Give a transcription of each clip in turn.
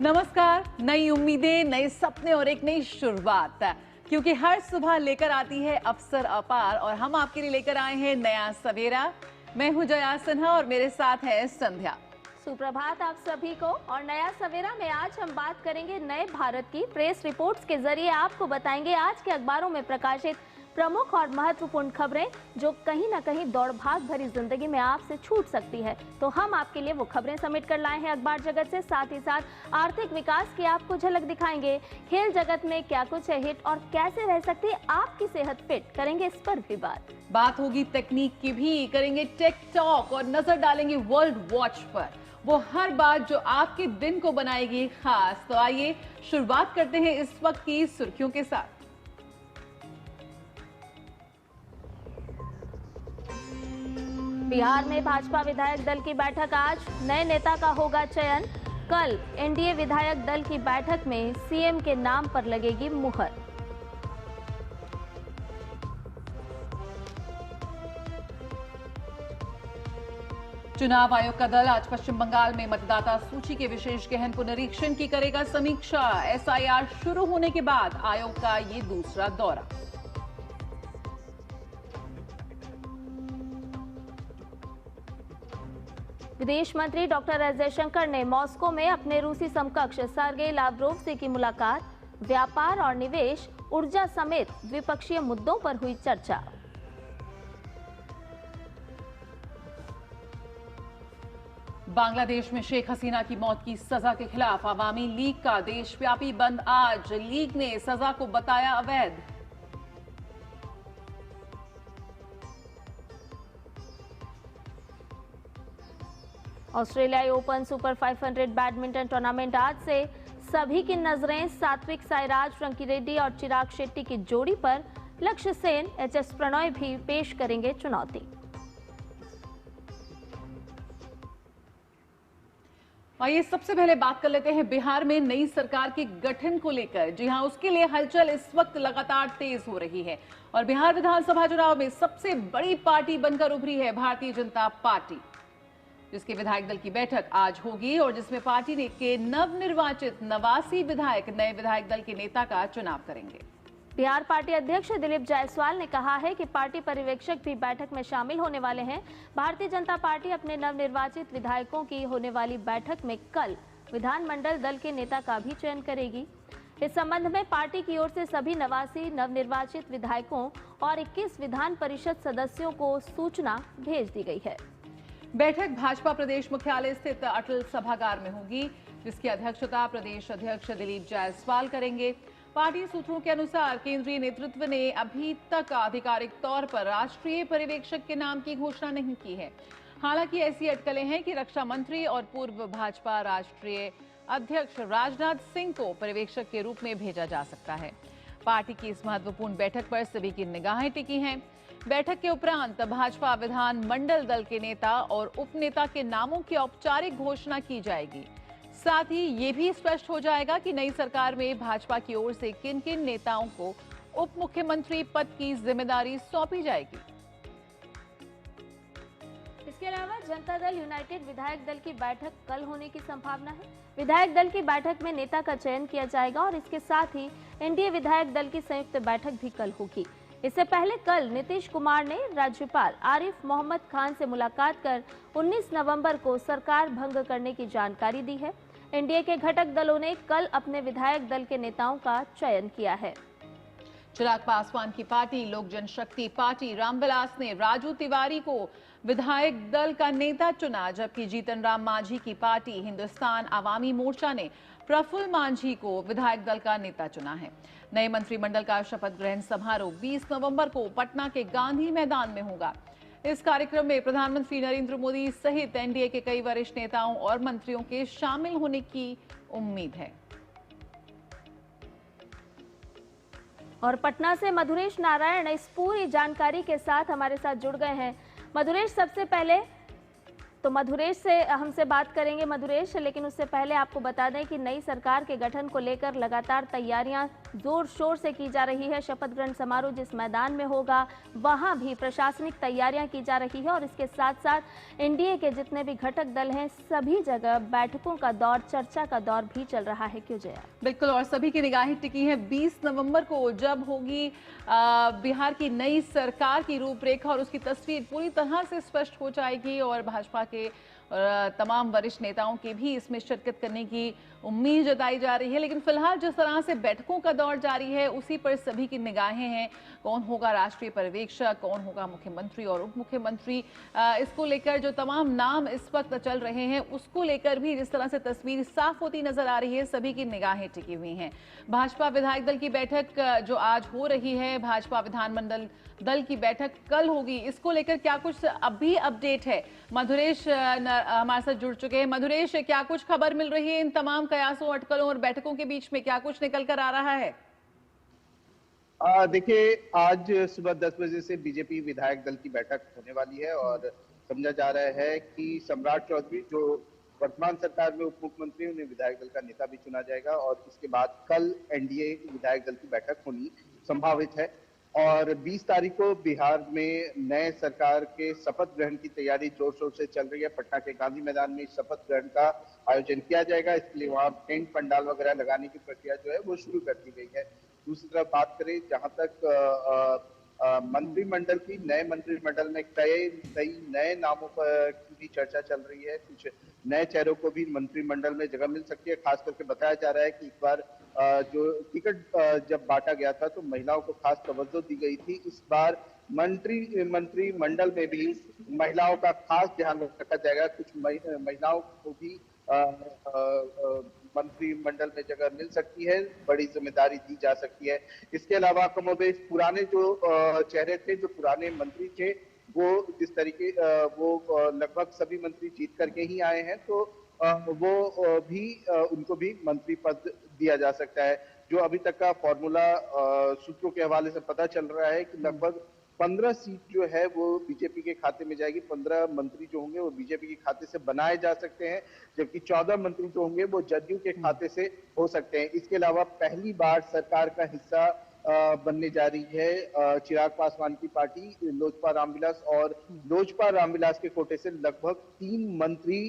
नमस्कार। नई उम्मीदें, नए सपने और एक नई शुरुआत, क्योंकि हर सुबह लेकर आती है अवसर अपार और हम आपके लिए लेकर आए हैं नया सवेरा। मैं हूं जया सिन्हा और मेरे साथ है संध्या। सुप्रभात आप सभी को। और नया सवेरा में आज हम बात करेंगे नए भारत की। प्रेस रिपोर्ट्स के जरिए आपको बताएंगे आज के अखबारों में प्रकाशित प्रमुख और महत्वपूर्ण खबरें जो कहीं ना कहीं दौड़ भाग भरी जिंदगी में आपसे छूट सकती है। तो हम आपके लिए वो खबरें समेट कर लाए हैं अखबार जगत से। साथ ही साथ आर्थिक विकास की आपको झलक दिखाएंगे। खेल जगत में क्या कुछ है हिट और कैसे रह सकती है आपकी सेहत फिट, करेंगे इस पर भी बात होगी तकनीक की भी, करेंगे टेक टॉक और नजर डालेंगे वर्ल्ड वॉच पर, वो हर बात जो आपके दिन को बनाएगी खास। तो आइए शुरुआत करते हैं इस वक्त की सुर्खियों के साथ। बिहार में भाजपा विधायक दल की बैठक आज, नए नेता का होगा चयन। कल एनडीए विधायक दल की बैठक में सीएम के नाम पर लगेगी मुहर। चुनाव आयोग का दल आज पश्चिम बंगाल में मतदाता सूची के विशेष गहन पुनरीक्षण की करेगा समीक्षा। एसआईआर शुरू होने के बाद आयोग का ये दूसरा दौरा। विदेश मंत्री डॉक्टर एस जयशंकर ने मॉस्को में अपने रूसी समकक्ष सर्गेई लावरोव से की मुलाकात। व्यापार और निवेश, ऊर्जा समेत द्विपक्षीय मुद्दों पर हुई चर्चा। बांग्लादेश में शेख हसीना की मौत की सजा के खिलाफ अवामी लीग का देशव्यापी बंद आज। लीग ने सजा को बताया अवैध। ऑस्ट्रेलियाई ओपन सुपर 500 बैडमिंटन टूर्नामेंट आज से। सभी की नजरें सात्विक साईराज, रंकी रेड्डी और चिराग शेट्टी की जोड़ी पर। लक्ष्य सेन, एचएस प्रणॉय भी पेश करेंगे चुनौती। आइए सबसे पहले बात कर लेते हैं बिहार में नई सरकार के गठन को लेकर। जी हां, उसके लिए हलचल इस वक्त लगातार तेज हो रही है और बिहार विधानसभा चुनाव में सबसे बड़ी पार्टी बनकर उभरी है भारतीय जनता पार्टी, जिसके विधायक दल की बैठक आज होगी और जिसमें पार्टी के नवनिर्वाचित 89 विधायक नए विधायक दल के नेता का चुनाव करेंगे। बिहार पार्टी अध्यक्ष दिलीप जायसवाल ने कहा है कि पार्टी पर्यवेक्षक भी बैठक में शामिल होने वाले हैं। भारतीय जनता पार्टी अपने नवनिर्वाचित विधायकों की होने वाली बैठक में कल विधानमंडल दल के नेता का भी चयन करेगी। इस संबंध में पार्टी की ओर से सभी 89 नवनिर्वाचित विधायकों और 21 विधान परिषद सदस्यों को सूचना भेज दी गई है। बैठक भाजपा प्रदेश मुख्यालय स्थित अटल सभागार में होगी, जिसकी अध्यक्षता प्रदेश अध्यक्ष दिलीप जायसवाल करेंगे। पार्टी सूत्रों के अनुसार केंद्रीय नेतृत्व ने अभी तक आधिकारिक तौर पर राष्ट्रीय पर्यवेक्षक के नाम की घोषणा नहीं की है। हालांकि ऐसी अटकलें हैं कि रक्षा मंत्री और पूर्व भाजपा राष्ट्रीय अध्यक्ष राजनाथ सिंह को पर्यवेक्षक के रूप में भेजा जा सकता है। पार्टी की इस महत्वपूर्ण बैठक पर सभी की निगाहें टिकी हैं। बैठक के उपरांत भाजपा विधान मंडल दल के नेता और उपनेता के नामों की औपचारिक घोषणा की जाएगी। साथ ही ये भी स्पष्ट हो जाएगा कि नई सरकार में भाजपा की ओर से किन किन नेताओं को उप मुख्यमंत्री पद की जिम्मेदारी सौंपी जाएगी। इसके अलावा जनता दल यूनाइटेड विधायक दल की बैठक कल होने की संभावना है। विधायक दल की बैठक में नेता का चयन किया जाएगा और इसके साथ ही एनडीए विधायक दल की संयुक्त बैठक भी कल होगी। इससे पहले कल नीतीश कुमार ने राज्यपाल आरिफ मोहम्मद खान से मुलाकात कर 19 नवंबर को सरकार भंग करने की जानकारी दी है। एनडीए के घटक दलों ने कल अपने विधायक दल के नेताओं का चयन किया है। चिराग पासवान की पार्टी लोक जनशक्ति पार्टी रामविलास ने राजू तिवारी को विधायक दल का नेता चुना, जबकि जीतन राम मांझी की पार्टी हिंदुस्तान आवामी मोर्चा ने प्रफुल्ल मांझी को विधायक दल का नेता चुना है। नए मंत्रिमंडल का शपथ ग्रहण समारोह 20 नवंबर को पटना के गांधी मैदान में होगा। इस कार्यक्रम में प्रधानमंत्री नरेंद्र मोदी सहित एनडीए के कई वरिष्ठ नेताओं और मंत्रियों के शामिल होने की उम्मीद है। और पटना से मधुरेश नारायण इस पूरी जानकारी के साथ हमारे साथ जुड़ गए हैं। मधुरेश, सबसे पहले तो मधुरेश से हमसे बात करेंगे मधुरेश, लेकिन उससे पहले आपको बता दें कि नई सरकार के गठन को लेकर लगातार तैयारियां जोर शोर से की जा रही है। शपथ ग्रहण समारोह जिस मैदान में होगा वहां भी प्रशासनिक तैयारियां की जा रही है और इसके साथ साथ एनडीए के जितने भी घटक दल हैं सभी जगह बैठकों का दौर, चर्चा का दौर भी चल रहा है। क्यों जया? बिल्कुल, और सभी की निगाहें टिकी हैं 20 नवंबर को, जब होगी बिहार की नई सरकार की रूपरेखा और उसकी तस्वीर पूरी तरह से स्पष्ट हो जाएगी और भाजपा के तमाम वरिष्ठ नेताओं की भी इसमें शिरकत करने की उम्मीद जताई जा रही है। लेकिन फिलहाल जिस तरह से बैठकों का दौर जारी है उसी पर सभी की निगाहें हैं। कौन होगा राष्ट्रीय पर्यवेक्षक, कौन होगा मुख्यमंत्री और उप मुख्यमंत्री, इसको लेकर जो तमाम नाम इस वक्त चल रहे हैं उसको लेकर भी जिस तरह से तस्वीर साफ होती नजर आ रही है, सभी की निगाहें टिकी हुई हैं। भाजपा विधायक दल की बैठक जो आज हो रही है, भाजपा विधानमंडल दल की बैठक कल होगी, इसको लेकर क्या कुछ अभी अपडेट है? मधुरेश हमारे साथ जुड़ चुके हैं। मधुरेश, क्या कुछ खबर मिल रही है इन तमाम कयासों, अटकलों और बैठकों के बीच में? क्या कुछ निकल कर आ रहा है? देखिए, आज सुबह 10 बजे से बीजेपी विधायक दल की बैठक होने वाली है और समझा जा रहा है कि सम्राट चौधरी जो वर्तमान सरकार में उप मुख्यमंत्री, उन्हें विधायक दल का नेता भी चुना जाएगा और इसके बाद कल एनडीए विधायक दल की बैठक होनी संभावित है। और 20 तारीख को बिहार में नए सरकार के शपथ ग्रहण की तैयारी जोर शोर से चल रही है। पटना के गांधी मैदान में शपथ ग्रहण का आयोजन किया जाएगा, इसके लिए वहां टेंट पंडाल वगैरह लगाने की प्रक्रिया जो है वो शुरू कर दी गई है। दूसरी तरफ बात करें, जहां तक मंत्रिमंडल की, नए मंत्रिमंडल में कई नए नामों पर की भी चर्चा चल रही है। कुछ नए चेहरों को भी मंत्रिमंडल में जगह मिल सकती है। खास करके बताया जा रहा है कि इस बार जो टिकट जब बांटा गया था तो महिलाओं को खास तवज्जो दी गई थी। इस बार मंत्रिमंडल में भी महिलाओं का खास ध्यान रखा जाएगा। कुछ महिलाओं को भी मंत्रिमंडल में जगह मिल सकती है, बड़ी जिम्मेदारी दी जा सकती है। इसके अलावा कमोबेश पुराने जो चेहरे थे, जो पुराने मंत्री थे, वो जिस तरीके वो लगभग सभी मंत्री जीत करके ही आए हैं, तो वो भी उनको भी मंत्री पद दिया जा सकता है। जो अभी तक का फॉर्मूला सूत्रों के हवाले से पता चल रहा है कि लगभग 15 सीट जो है वो बीजेपी के खाते में जाएगी। 15 मंत्री जो होंगे वो बीजेपी के खाते से बनाए जा सकते हैं, जबकि 14 मंत्री जो होंगे वो जदयू के खाते से हो सकते हैं। इसके अलावा पहली बार सरकार का हिस्सा बनने जा रही है चिराग पासवान की पार्टी लोजपा रामविलास, और लोजपा रामविलास के कोटे से लगभग 3 मंत्री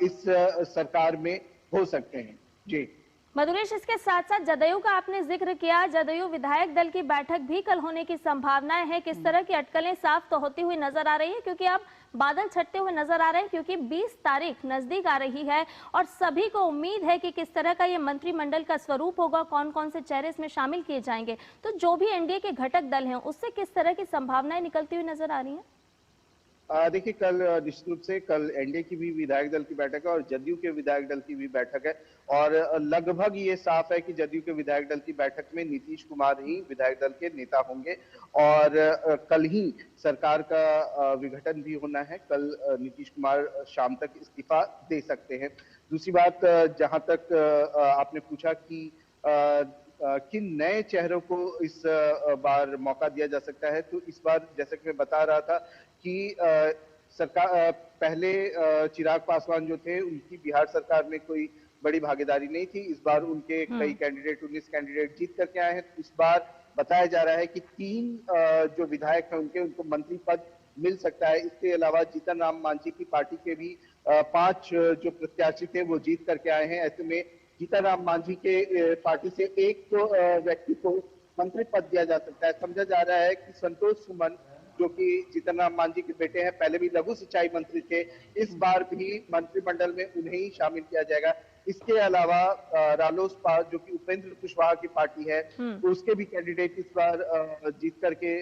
इस सरकार में हो सकते हैं। जी मधुरेश, इसके साथ साथ जदयू का आपने जिक्र किया, जदयू विधायक दल की बैठक भी कल होने की संभावनाएं हैं। किस तरह की अटकलें साफ तो होती हुई नजर आ रही है, क्योंकि अब बादल छटते हुए नजर आ रहे हैं, क्योंकि 20 तारीख नजदीक आ रही है और सभी को उम्मीद है कि किस तरह का ये मंत्रिमंडल का स्वरूप होगा, कौन कौन से चेहरे इसमें शामिल किए जाएंगे। तो जो भी एनडीए के घटक दल हैं उससे किस तरह की संभावनाएं निकलती हुई नजर आ रही है? देखिए, कल निश्चित रूप से कल एनडीए की भी विधायक दल की बैठक है और जदयू के विधायक दल की भी बैठक है और लगभग ये साफ है कि जदयू के विधायक दल की बैठक में नीतीश कुमार ही विधायक दल के नेता होंगे और कल ही सरकार का विघटन भी होना है। कल नीतीश कुमार शाम तक इस्तीफा दे सकते हैं। दूसरी बात, जहां तक आपने पूछा कि किन नए चेहरों को इस बार मौका दिया जा सकता है, तो इस बार जैसे कि मैं बता रहा था कि सरकार पहले चिराग पासवान जो थे उनकी बिहार सरकार में कोई बड़ी भागीदारी नहीं थी। इस बार उनके कई कैंडिडेट 19 कैंडिडेट जीत करके आए हैं। तो इस बार बताया जा रहा है कि 3 जो विधायक हैं उनको मंत्री पद मिल सकता है। इसके अलावा जीतन राम मांझी की पार्टी के भी 5 जो प्रत्याशी थे वो जीत करके आए हैं। ऐसे में जीतन राम मांझी के पार्टी से एक व्यक्ति को मंत्री पद दिया जा सकता है। समझा जा रहा है कि संतोष सुमन, जो कि जीतन राम मांझी के बेटे हैं, पहले भी लघु सिंचाई मंत्री थे, इस बार भी मंत्रिमंडल में उन्हें ही शामिल किया जाएगा। इसके अलावा रालोसपा, जो कि उपेंद्र कुशवाहा की पार्टी है, तो उसके भी कैंडिडेट इस बार जीत करके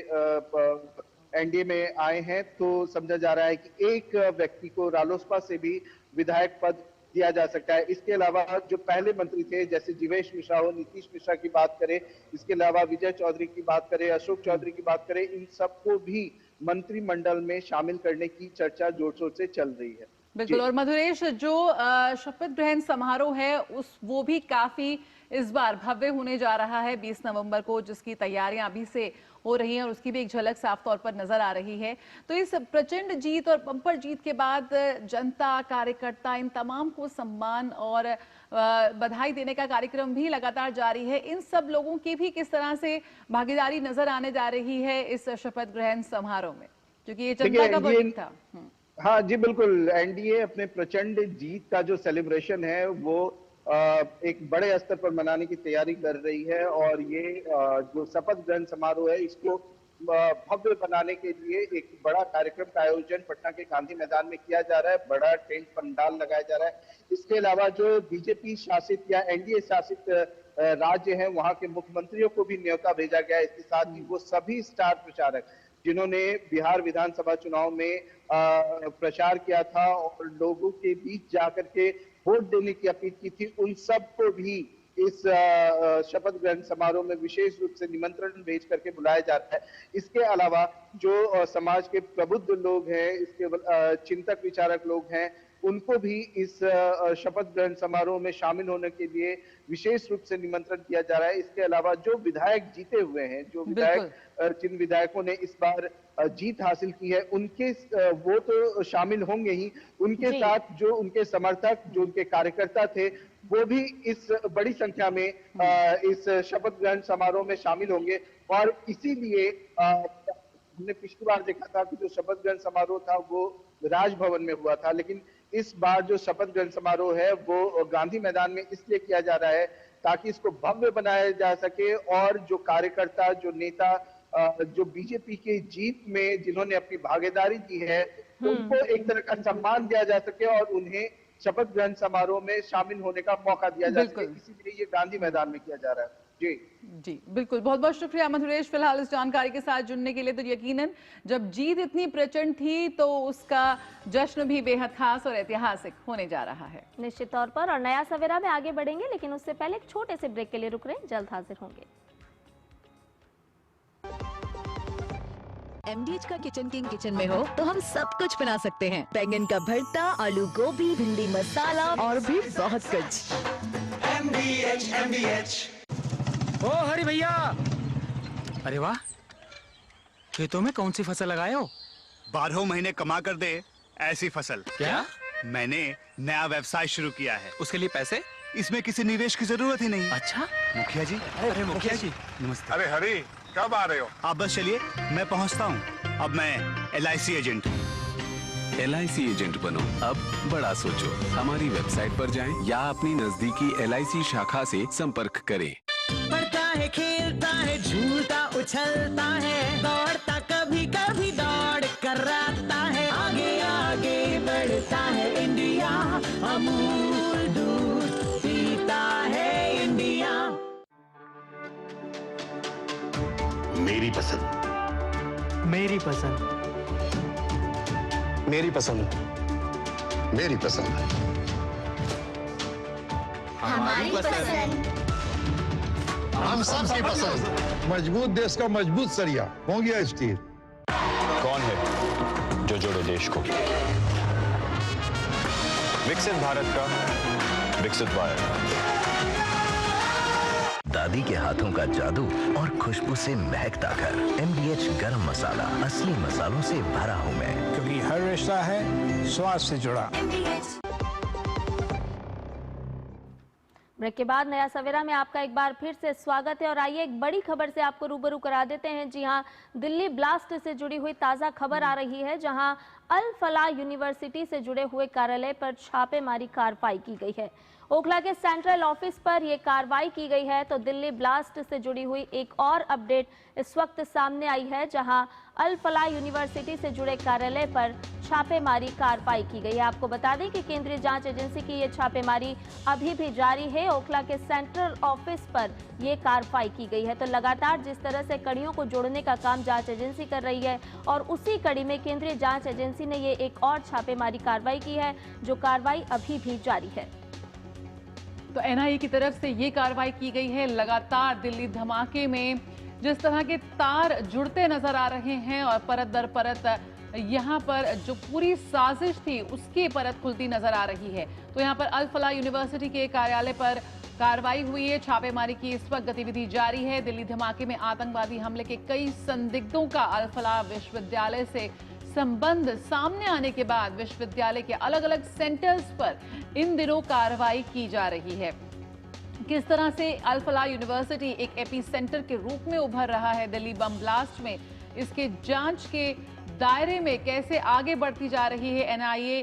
एनडीए में आए हैं। तो समझा जा रहा है कि एक व्यक्ति को रालोसपा से भी विधायक पद दिया जा सकता है। इसके अलावा जो पहले मंत्री थे, जैसे जीवेश मिश्रा हो, नीतीश मिश्रा की बात करें, इसके अलावा विजय चौधरी की बात करें, अशोक चौधरी की बात करें, इन सबको भी मंत्रिमंडल में शामिल करने की चर्चा जोर शोर से चल रही है। बिल्कुल। और मधुरेश, जो शपथ ग्रहण समारोह है वो भी काफी इस बार भव्य होने जा रहा है 20 नवंबर को, जिसकी तैयारियां अभी से हो रही हैं और उसकी भी एक झलक साफ तौर पर नजर आ रही है। तो इस प्रचंड जीत और बम्पर जीत के बाद जनता, कार्यकर्ता, इन तमाम को सम्मान और बधाई देने का कार्यक्रम भी लगातार जारी है। इन सब लोगों की भी किस तरह से भागीदारी नजर आने जा रही है इस शपथ ग्रहण समारोह में, क्योंकि ये जनता का वर्डिक्ट था। हाँ जी, बिल्कुल। एनडीए अपने प्रचंड जीत का जो सेलिब्रेशन है वो एक बड़े स्तर पर मनाने की तैयारी कर रही है, और ये जो शपथ ग्रहण समारोह है इसको भव्य बनाने के लिए एक बड़ा कार्यक्रम का आयोजन पटना के गांधी मैदान में किया जा रहा है। बड़ा टेंट पंडाल लगाया जा रहा है। इसके अलावा जो बीजेपी शासित या एनडीए शासित राज्य हैं वहां के मुख्यमंत्रियों को भी न्योता भेजा गया है। इसके साथ ही वो सभी स्टार प्रचारक जिन्होंने बिहार विधानसभा चुनाव में प्रचार किया था और लोगों के बीच जाकर के वोट देने की अपील की थी, उन सबको भी इस शपथ ग्रहण समारोह में विशेष रूप से निमंत्रण भेज करके बुलाया जाता है। इसके अलावा जो समाज के प्रबुद्ध लोग हैं, इसके चिंतक विचारक लोग हैं, उनको भी इस शपथ ग्रहण समारोह में शामिल होने के लिए विशेष रूप से निमंत्रण किया जा रहा है। इसके अलावा जो विधायक जीते हुए हैं, जो विधायक जिन विधायकों ने इस बार जीत हासिल की है, उनके वो तो शामिल होंगे ही, उनके साथ जो उनके समर्थक, जो उनके कार्यकर्ता थे, वो भी इस बड़ी संख्या में इस शपथ ग्रहण समारोह में शामिल होंगे। और इसीलिए हमने पिछली बार देखा था कि जो शपथ ग्रहण समारोह था वो राजभवन में हुआ था, लेकिन इस बार जो शपथ ग्रहण समारोह है वो गांधी मैदान में इसलिए किया जा रहा है ताकि इसको भव्य बनाया जा सके, और जो कार्यकर्ता, जो नेता, जो बीजेपी की जीत में जिन्होंने अपनी भागीदारी दी है, उनको एक तरह का सम्मान दिया जा सके और उन्हें शपथ ग्रहण समारोह में शामिल होने का मौका दिया जा सके। इसीलिए ये गांधी मैदान में किया जा रहा है। जी बिल्कुल। बहुत बहुत शुक्रिया मधुरेश, फिलहाल इस जानकारी के साथ जुड़ने के लिए। तो यकीनन जब जीत इतनी प्रचंड थी तो उसका जश्न भी बेहद खास और ऐतिहासिक होने जा रहा है। निश्चित तौर पर। और नया सवेरा में आगे बढ़ेंगे, लेकिन उससे पहले एक छोटे से ब्रेक के लिए रुक रहे हैं, जल्द हाजिर होंगे। MDH का किचन किंग किचन में हो तो हम सब कुछ बना सकते हैं। बैंगन का भरता, आलू गोभी, भिंडी मसाला और भी बहुत कुछ। MDH। ओ हरी भैया, अरे वाह, खेतों में कौन सी फसल लगाए हो? 12 महीने कमा कर दे ऐसी फसल। क्या? मैंने नया व्यवसाय शुरू किया है। उसके लिए पैसे? इसमें किसी निवेश की जरूरत ही नहीं। अच्छा मुखिया जी। अरे मुखिया जी नमस्ते। अरे हरी, कब आ रहे हो? आप बस चलिए, मैं पहुंचता हूं। अब मैं LIC एजेंट हूं। LIC एजेंट बनो, अब बड़ा सोचो। हमारी वेबसाइट पर जाएं या अपनी नजदीकी LIC शाखा से संपर्क करें। पढ़ता है, खेलता है, झूलता उछलता है, दौड़ता कभी कभी दौड़ कराता है, आगे आगे बढ़ता है इंडिया, अमूल दूध पीता है इंडिया। मेरी पसंद, मेरी पसंद, मेरी पसंद, मेरी पसंद, हमारी पसंद, हम सबकी पसंद। मजबूत देश का मजबूत सरिया हो गया स्टील। कौन है जो जोड़े देश को? विकसित भारत का विकसित भारत। दादी के हाथों का जादू और खुशबू से महकता घर। MDH गरम मसाला, असली मसालों से भरा हूं मैं, क्योंकि हर रिश्ता है स्वाद से जुड़ा। ब्रेक के बाद नया सवेरा में आपका एक बार फिर से स्वागत है। और आइए एक बड़ी खबर से आपको रूबरू करा देते हैं। जी हां, दिल्ली ब्लास्ट से जुड़ी हुई ताज़ा खबर आ रही है, जहां अल फलाह यूनिवर्सिटी से जुड़े हुए कार्यालय पर छापेमारी कार्रवाई की गई है। ओखला के सेंट्रल ऑफिस पर यह कार्रवाई की गई है। तो दिल्ली ब्लास्ट से जुड़ी हुई एक और अपडेट इस वक्त सामने आई है, जहां अल फलाह यूनिवर्सिटी से जुड़े कार्यालय पर छापेमारी कार्रवाई की गई है। आपको बता दें कि केंद्रीय जांच एजेंसी की ये छापेमारी अभी भी जारी है। ओखला के सेंट्रल ऑफिस पर ये कार्रवाई की गई है। तो लगातार जिस तरह से कड़ियों को जोड़ने का काम जांच एजेंसी कर रही है, और उसी कड़ी में केंद्रीय जांच एजेंसी ने ये एक और छापेमारी कार्रवाई की है, जो कार्रवाई अभी भी जारी है। तो NIA की तरफ से ये कार्रवाई की गई है। लगातार दिल्ली धमाके में जिस तरह के तार जुड़ते नजर आ रहे हैं और परत दर परत यहाँ पर जो पूरी साजिश थी उसकी परत खुलती नजर आ रही है। तो यहाँ पर अल फलाह यूनिवर्सिटी के कार्यालय पर कार्रवाई हुई है। छापेमारी की इस वक्त गतिविधि जारी है। दिल्ली धमाके में आतंकवादी हमले के कई संदिग्धों का अल फलाह विश्वविद्यालय से संबंध सामने आने के बाद विश्वविद्यालय के अलग अलग सेंटर्स पर इन दिनों कार्रवाई की जा रही है। किस तरह से अल फलाह यूनिवर्सिटी एक एपी सेंटर के रूप में उभर रहा है दिल्ली बम ब्लास्ट में, इसके जांच के दायरे में कैसे आगे बढ़ती जा रही है एनआईए,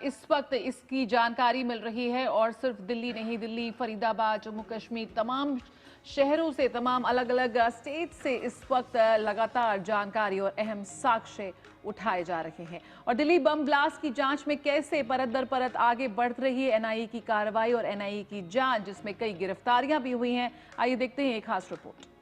इस वक्त इसकी जानकारी मिल रही है। और सिर्फ दिल्ली नहीं, दिल्ली, फरीदाबाद, जम्मू कश्मीर, तमाम शहरों से, तमाम अलग अलग स्टेट से इस वक्त लगातार जानकारी और अहम साक्ष्य उठाए जा रहे हैं। और दिल्ली बम ब्लास्ट की जांच में कैसे परत दर परत आगे बढ़ रही है एनआईए की कार्रवाई और एनआईए की जांच, जिसमें कई गिरफ्तारियां भी हुई हैं। आइए देखते हैं एक खास रिपोर्ट।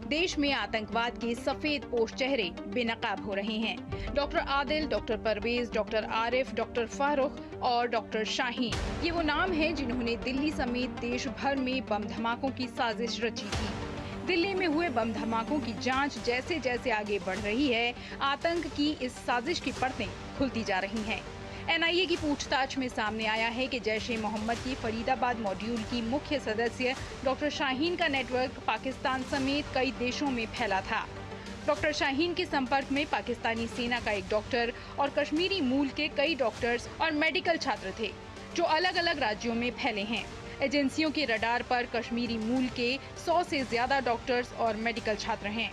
देश में आतंकवाद के सफेद पोश चेहरे बेनकाब हो रहे हैं। Doctor Adil, doctor Parvez, doctor Arif, doctor Farooq और डॉक्टर शाहीन, ये वो नाम हैं जिन्होंने दिल्ली समेत देश भर में बम धमाकों की साजिश रची थी। दिल्ली में हुए बम धमाकों की जांच जैसे जैसे आगे बढ़ रही है, आतंक की इस साजिश की परतें खुलती जा रही हैं। एनआईए की पूछताछ में सामने आया है कि जैश-ए-मोहम्मद की फरीदाबाद मॉड्यूल की मुख्य सदस्य डॉक्टर शाहीन का नेटवर्क पाकिस्तान समेत कई देशों में फैला था। डॉक्टर शाहीन के संपर्क में पाकिस्तानी सेना का एक डॉक्टर और कश्मीरी मूल के कई डॉक्टर्स और मेडिकल छात्र थे, जो अलग अलग राज्यों में फैले हैं। एजेंसियों के रडार पर कश्मीरी मूल के 100 से ज्यादा डॉक्टर्स और मेडिकल छात्र हैं।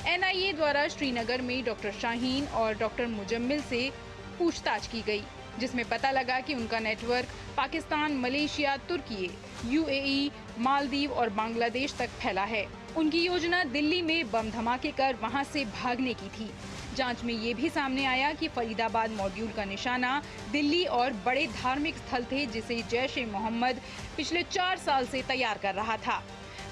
एनआईए द्वारा श्रीनगर में डॉक्टर शाहीन और डॉक्टर मुजम्मिल से पूछताछ की गई, जिसमें पता लगा कि उनका नेटवर्क पाकिस्तान, मलेशिया, तुर्की, यूएई, मालदीव और बांग्लादेश तक फैला है। उनकी योजना दिल्ली में बम धमाके कर वहां से भागने की थी। जांच में ये भी सामने आया कि फरीदाबाद मॉड्यूल का निशाना दिल्ली और बड़े धार्मिक स्थल थे, जिसे जैश-ए-मोहम्मद पिछले 4 साल से तैयार कर रहा था।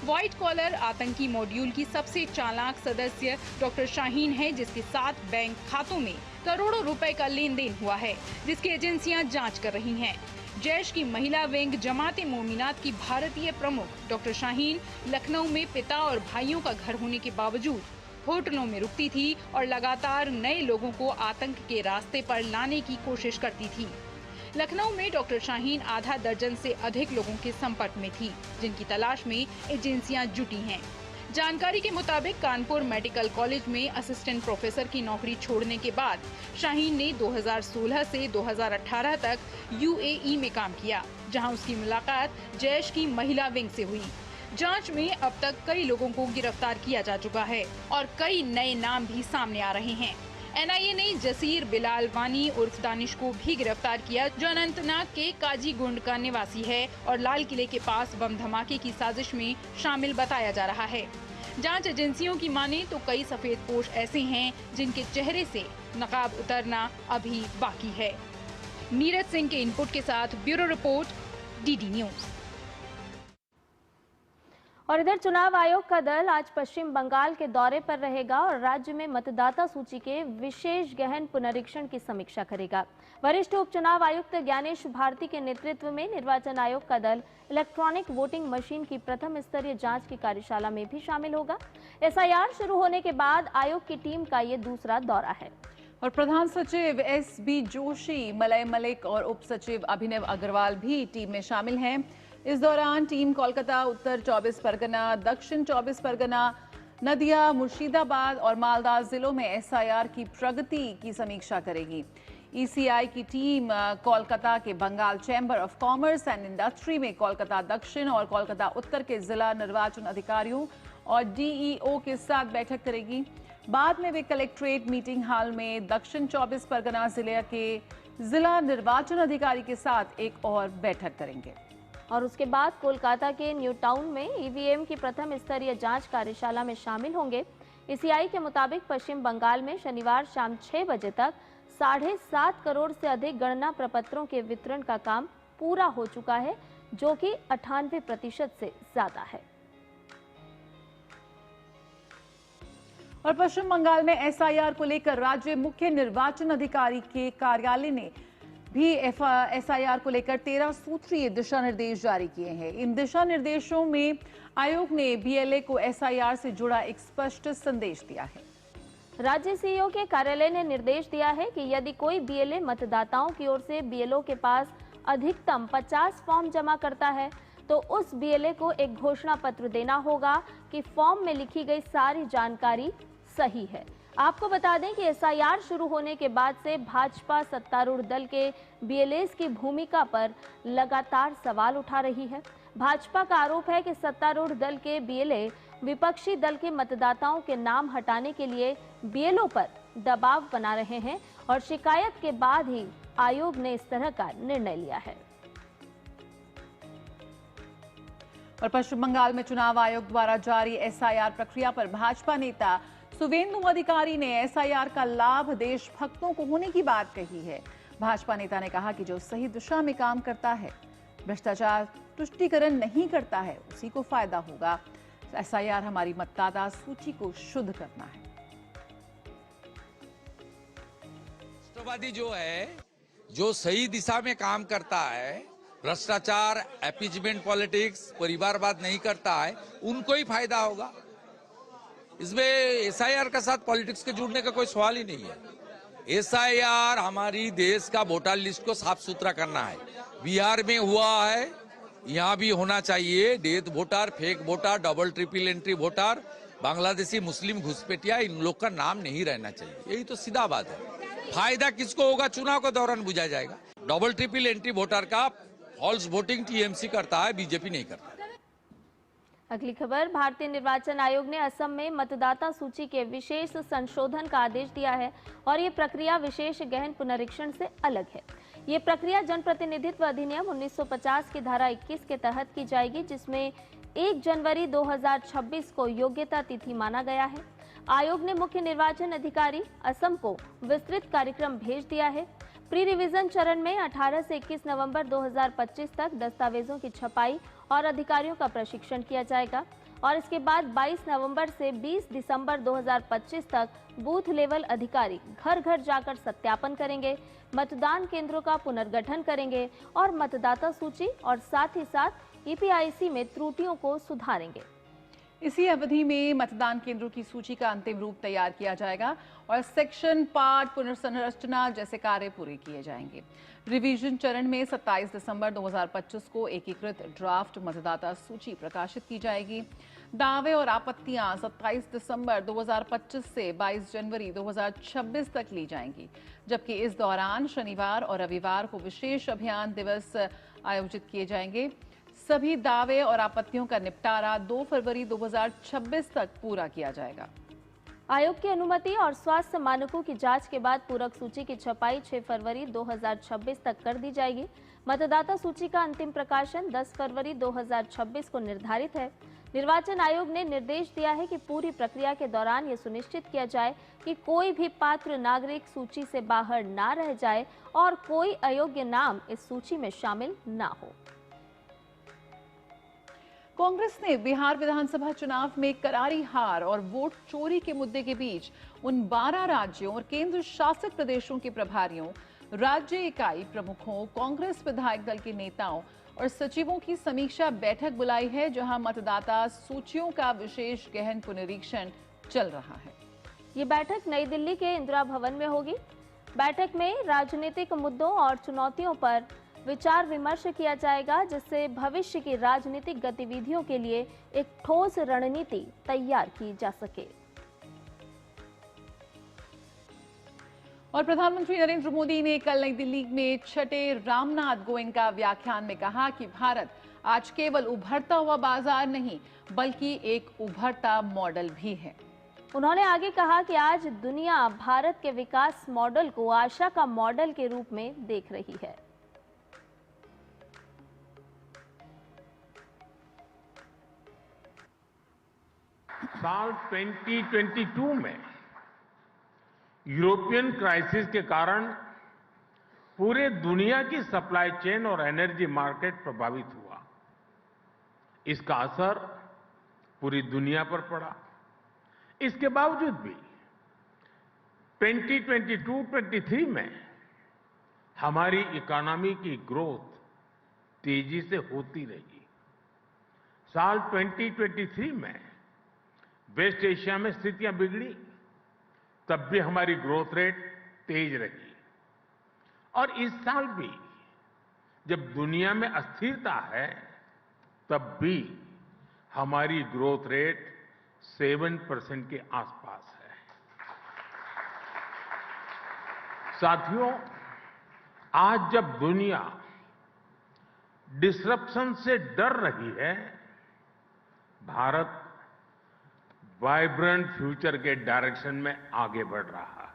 व्हाइट कॉलर आतंकी मॉड्यूल की सबसे चालाक सदस्य डॉक्टर शाहीन है, जिसके 7 बैंक खातों में करोड़ों रुपए का लेन देन हुआ है, जिसकी एजेंसियां जांच कर रही हैं। जैश की महिला विंग जमात-ए-मोमिनात की भारतीय प्रमुख डॉक्टर शाहीन लखनऊ में पिता और भाइयों का घर होने के बावजूद होटलों में रुकती थी और लगातार नए लोगों को आतंक के रास्ते पर लाने की कोशिश करती थी। लखनऊ में डॉक्टर शाहीन आधा दर्जन से अधिक लोगों के संपर्क में थी, जिनकी तलाश में एजेंसियां जुटी हैं। जानकारी के मुताबिक कानपुर मेडिकल कॉलेज में असिस्टेंट प्रोफेसर की नौकरी छोड़ने के बाद शाहीन ने 2016 से 2018 तक यूएई में काम किया, जहां उसकी मुलाकात जैश की महिला विंग से हुई। जांच में अब तक कई लोगों को गिरफ्तार किया जा चुका है और कई नए नाम भी सामने आ रहे हैं। एनआईए ने जसीर बिलाल वानी उर्फ दानिश को भी गिरफ्तार किया, जो अनंतनाग के काजीगुंड का निवासी है और लाल किले के पास बम धमाके की साजिश में शामिल बताया जा रहा है। जांच एजेंसियों की माने तो कई सफेद पोश ऐसे हैं जिनके चेहरे से नकाब उतरना अभी बाकी है। नीरज सिंह के इनपुट के साथ ब्यूरो रिपोर्ट, डीडी न्यूज। और इधर चुनाव आयोग का दल आज पश्चिम बंगाल के दौरे पर रहेगा और राज्य में मतदाता सूची के विशेष गहन पुनरीक्षण की समीक्षा करेगा। वरिष्ठ उपचुनाव आयुक्त ज्ञानेश भारती के नेतृत्व में निर्वाचन आयोग का दल इलेक्ट्रॉनिक वोटिंग मशीन की प्रथम स्तरीय जांच की कार्यशाला में भी शामिल होगा। एसआईआर शुरू होने के बाद आयोग की टीम का ये दूसरा दौरा है। और प्रधान सचिव एसबी जोशी, मलय मलिक और उप सचिव अभिनव अग्रवाल भी टीम में शामिल हैं। इस दौरान टीम कोलकाता, उत्तर 24 परगना, दक्षिण 24 परगना, नदिया, मुर्शिदाबाद और मालदा जिलों में एसआईआर की प्रगति की समीक्षा करेगी। ईसीआई की टीम कोलकाता के Bengal chamber of commerce and industry में कोलकाता दक्षिण और कोलकाता उत्तर के जिला निर्वाचन अधिकारियों और डीईओ के साथ बैठक करेगी। बाद में वे कलेक्ट्रेट मीटिंग हॉल में दक्षिण 24 परगना जिले के जिला निर्वाचन अधिकारी के साथ एक और बैठक करेंगे। और उसके बाद कोलकाता के न्यू टाउन में ईवीएम की प्रथम स्तरीय जांच कार्यशाला में शामिल होंगे। ईसीआई के मुताबिक पश्चिम बंगाल में शनिवार शाम 6 बजे तक 7.5 करोड़ से अधिक गणना प्रपत्रों के वितरण का काम पूरा हो चुका है, जो कि 98% से ज्यादा है। और पश्चिम बंगाल में एसआईआर को लेकर राज्य मुख्य निर्वाचन अधिकारी के कार्यालय ने भी एसआईआर को लेकर 13 सूत्रीय दिशा निर्देश जारी किए हैं। इन दिशा निर्देशों में आयोग ने बीएलए को एसआईआर से जुड़ा एक स्पष्ट संदेश दिया है। राज्य सीईओ के कार्यालय ने निर्देश दिया है कि यदि कोई बीएलए मतदाताओं की ओर से बीएलओ के पास अधिकतम 50 फॉर्म जमा करता है तो उस बीएलए को एक घोषणा पत्र देना होगा कि फॉर्म में लिखी गई सारी जानकारी सही है। आपको बता दें कि एसआईआर शुरू होने के बाद से भाजपा सत्तारूढ़ दल के बीएलएस की भूमिका पर लगातार सवाल उठा रही है। भाजपा का आरोप है कि सत्तारूढ़ दल के बीएलए विपक्षी दल के मतदाताओं के नाम हटाने के लिए बीएलओ पर दबाव बना रहे हैं और शिकायत के बाद ही आयोग ने इस तरह का निर्णय लिया है। और पश्चिम बंगाल में चुनाव आयोग द्वारा जारी एसआईआर प्रक्रिया पर भाजपा नेता सुवेंदु अधिकारी ने एसआईआर का लाभ देशभक्तों को होने की बात कही है। भाजपा नेता ने कहा कि जो सही दिशा में काम करता है, भ्रष्टाचार तुष्टीकरण नहीं करता है, उसी को फायदा होगा। एसआईआर हमारी मतदाता सूची को शुद्ध करना है। राष्ट्रवादी जो है, जो सही दिशा में काम करता है, भ्रष्टाचार, एपीजमेंट पॉलिटिक्स, परिवारवाद नहीं करता है, उनको ही फायदा होगा। इसमें एसआईआर के साथ पॉलिटिक्स के जुड़ने का कोई सवाल ही नहीं है। एसआईआर हमारी देश का वोटर लिस्ट को साफ सुथरा करना है। बिहार में हुआ है, यहाँ भी होना चाहिए। Death voter, fake voter, double triple entry voter, Bangladeshi मुस्लिम घुसपैठिया, इन लोग का नाम नहीं रहना चाहिए। यही तो सीधा बात है। फायदा किसको होगा, चुनाव के दौरान बुझा जाएगा। डबल ट्रिपल एंट्री वोटर का फॉल्स वोटिंग टीएमसी करता है, बीजेपी नहीं करता। अगली खबर, भारतीय निर्वाचन आयोग ने असम में मतदाता सूची के विशेष संशोधन का आदेश दिया है और ये प्रक्रिया विशेष गहन पुनरीक्षण से अलग है। ये प्रक्रिया जनप्रतिनिधित्व अधिनियम 1950 की धारा 21 के तहत की जाएगी, जिसमें 1 जनवरी 2026 को योग्यता तिथि माना गया है। आयोग ने मुख्य निर्वाचन अधिकारी असम को विस्तृत कार्यक्रम भेज दिया है। प्री रिवीजन चरण में 18 से 21 नवंबर 2025 तक दस्तावेजों की छपाई और अधिकारियों का प्रशिक्षण किया जाएगा और इसके बाद 22 नवंबर से 20 दिसंबर 2025 तक बूथ लेवल अधिकारी घर घर जाकर सत्यापन करेंगे, मतदान केंद्रों का पुनर्गठन करेंगे और मतदाता सूची और साथ ही साथ ईपीआईसी में त्रुटियों को सुधारेंगे। इसी अवधि में मतदान केंद्रों की सूची का अंतिम रूप तैयार किया जाएगा और सेक्शन, पार्ट, पुनर्संरचना जैसे कार्य पूरे किए जाएंगे। रिवीजन चरण में 27 दिसंबर 2025 को एकीकृत ड्राफ्ट मतदाता सूची प्रकाशित की जाएगी। दावे और आपत्तियां 27 दिसंबर 2025 से 22 जनवरी 2026 तक ली जाएंगी, जबकि इस दौरान शनिवार और रविवार को विशेष अभियान दिवस आयोजित किए जाएंगे। सभी दावे और आपत्तियों का निपटारा 2 फरवरी 2026 तक पूरा किया जाएगा। आयोग की अनुमति और स्वास्थ्य मानकों की जांच के बाद पूरक सूची की छपाई 6 फरवरी 2026 तक कर दी जाएगी। मतदाता सूची का अंतिम प्रकाशन 10 फरवरी 2026 को निर्धारित है। निर्वाचन आयोग ने निर्देश दिया है कि पूरी प्रक्रिया के दौरान ये सुनिश्चित किया जाए कि कोई भी पात्र नागरिक सूची से बाहर ना रह जाए और कोई अयोग्य नाम इस सूची में शामिल ना हो। कांग्रेस ने बिहार विधानसभा चुनाव में करारी हार और वोट चोरी के मुद्दे के बीच उन 12 राज्यों और केंद्र शासित प्रदेशों के प्रभारियों, राज्य इकाई प्रमुखों, कांग्रेस विधायक दल के नेताओं और सचिवों की समीक्षा बैठक बुलाई है, जहां मतदाता सूचियों का विशेष गहन पुनरीक्षण चल रहा है। ये बैठक नई दिल्ली के इंदिरा भवन में होगी। बैठक में राजनीतिक मुद्दों और चुनौतियों पर विचार विमर्श किया जाएगा, जिससे भविष्य की राजनीतिक गतिविधियों के लिए एक ठोस रणनीति तैयार की जा सके। और प्रधानमंत्री नरेंद्र मोदी ने कल नई दिल्ली में छठे रामनाथ गोयनका व्याख्यान में कहा कि भारत आज केवल उभरता हुआ बाजार नहीं, बल्कि एक उभरता मॉडल भी है। उन्होंने आगे कहा कि आज दुनिया भारत के विकास मॉडल को आशा का मॉडल के रूप में देख रही है। साल 2022 में यूरोपियन क्राइसिस के कारण पूरे दुनिया की सप्लाई चेन और एनर्जी मार्केट प्रभावित हुआ। इसका असर पूरी दुनिया पर पड़ा। इसके बावजूद भी 2022-23 में हमारी इकोनॉमी की ग्रोथ तेजी से होती रही। साल 2023 में वेस्ट एशिया में स्थितियां बिगड़ी, तब भी हमारी ग्रोथ रेट तेज रही। और इस साल भी जब दुनिया में अस्थिरता है, तब भी हमारी ग्रोथ रेट 7% के आसपास है। साथियों, आज जब दुनिया डिसरप्शन से डर रही है, भारत वाइब्रेंट फ्यूचर के डायरेक्शन में आगे बढ़ रहा है।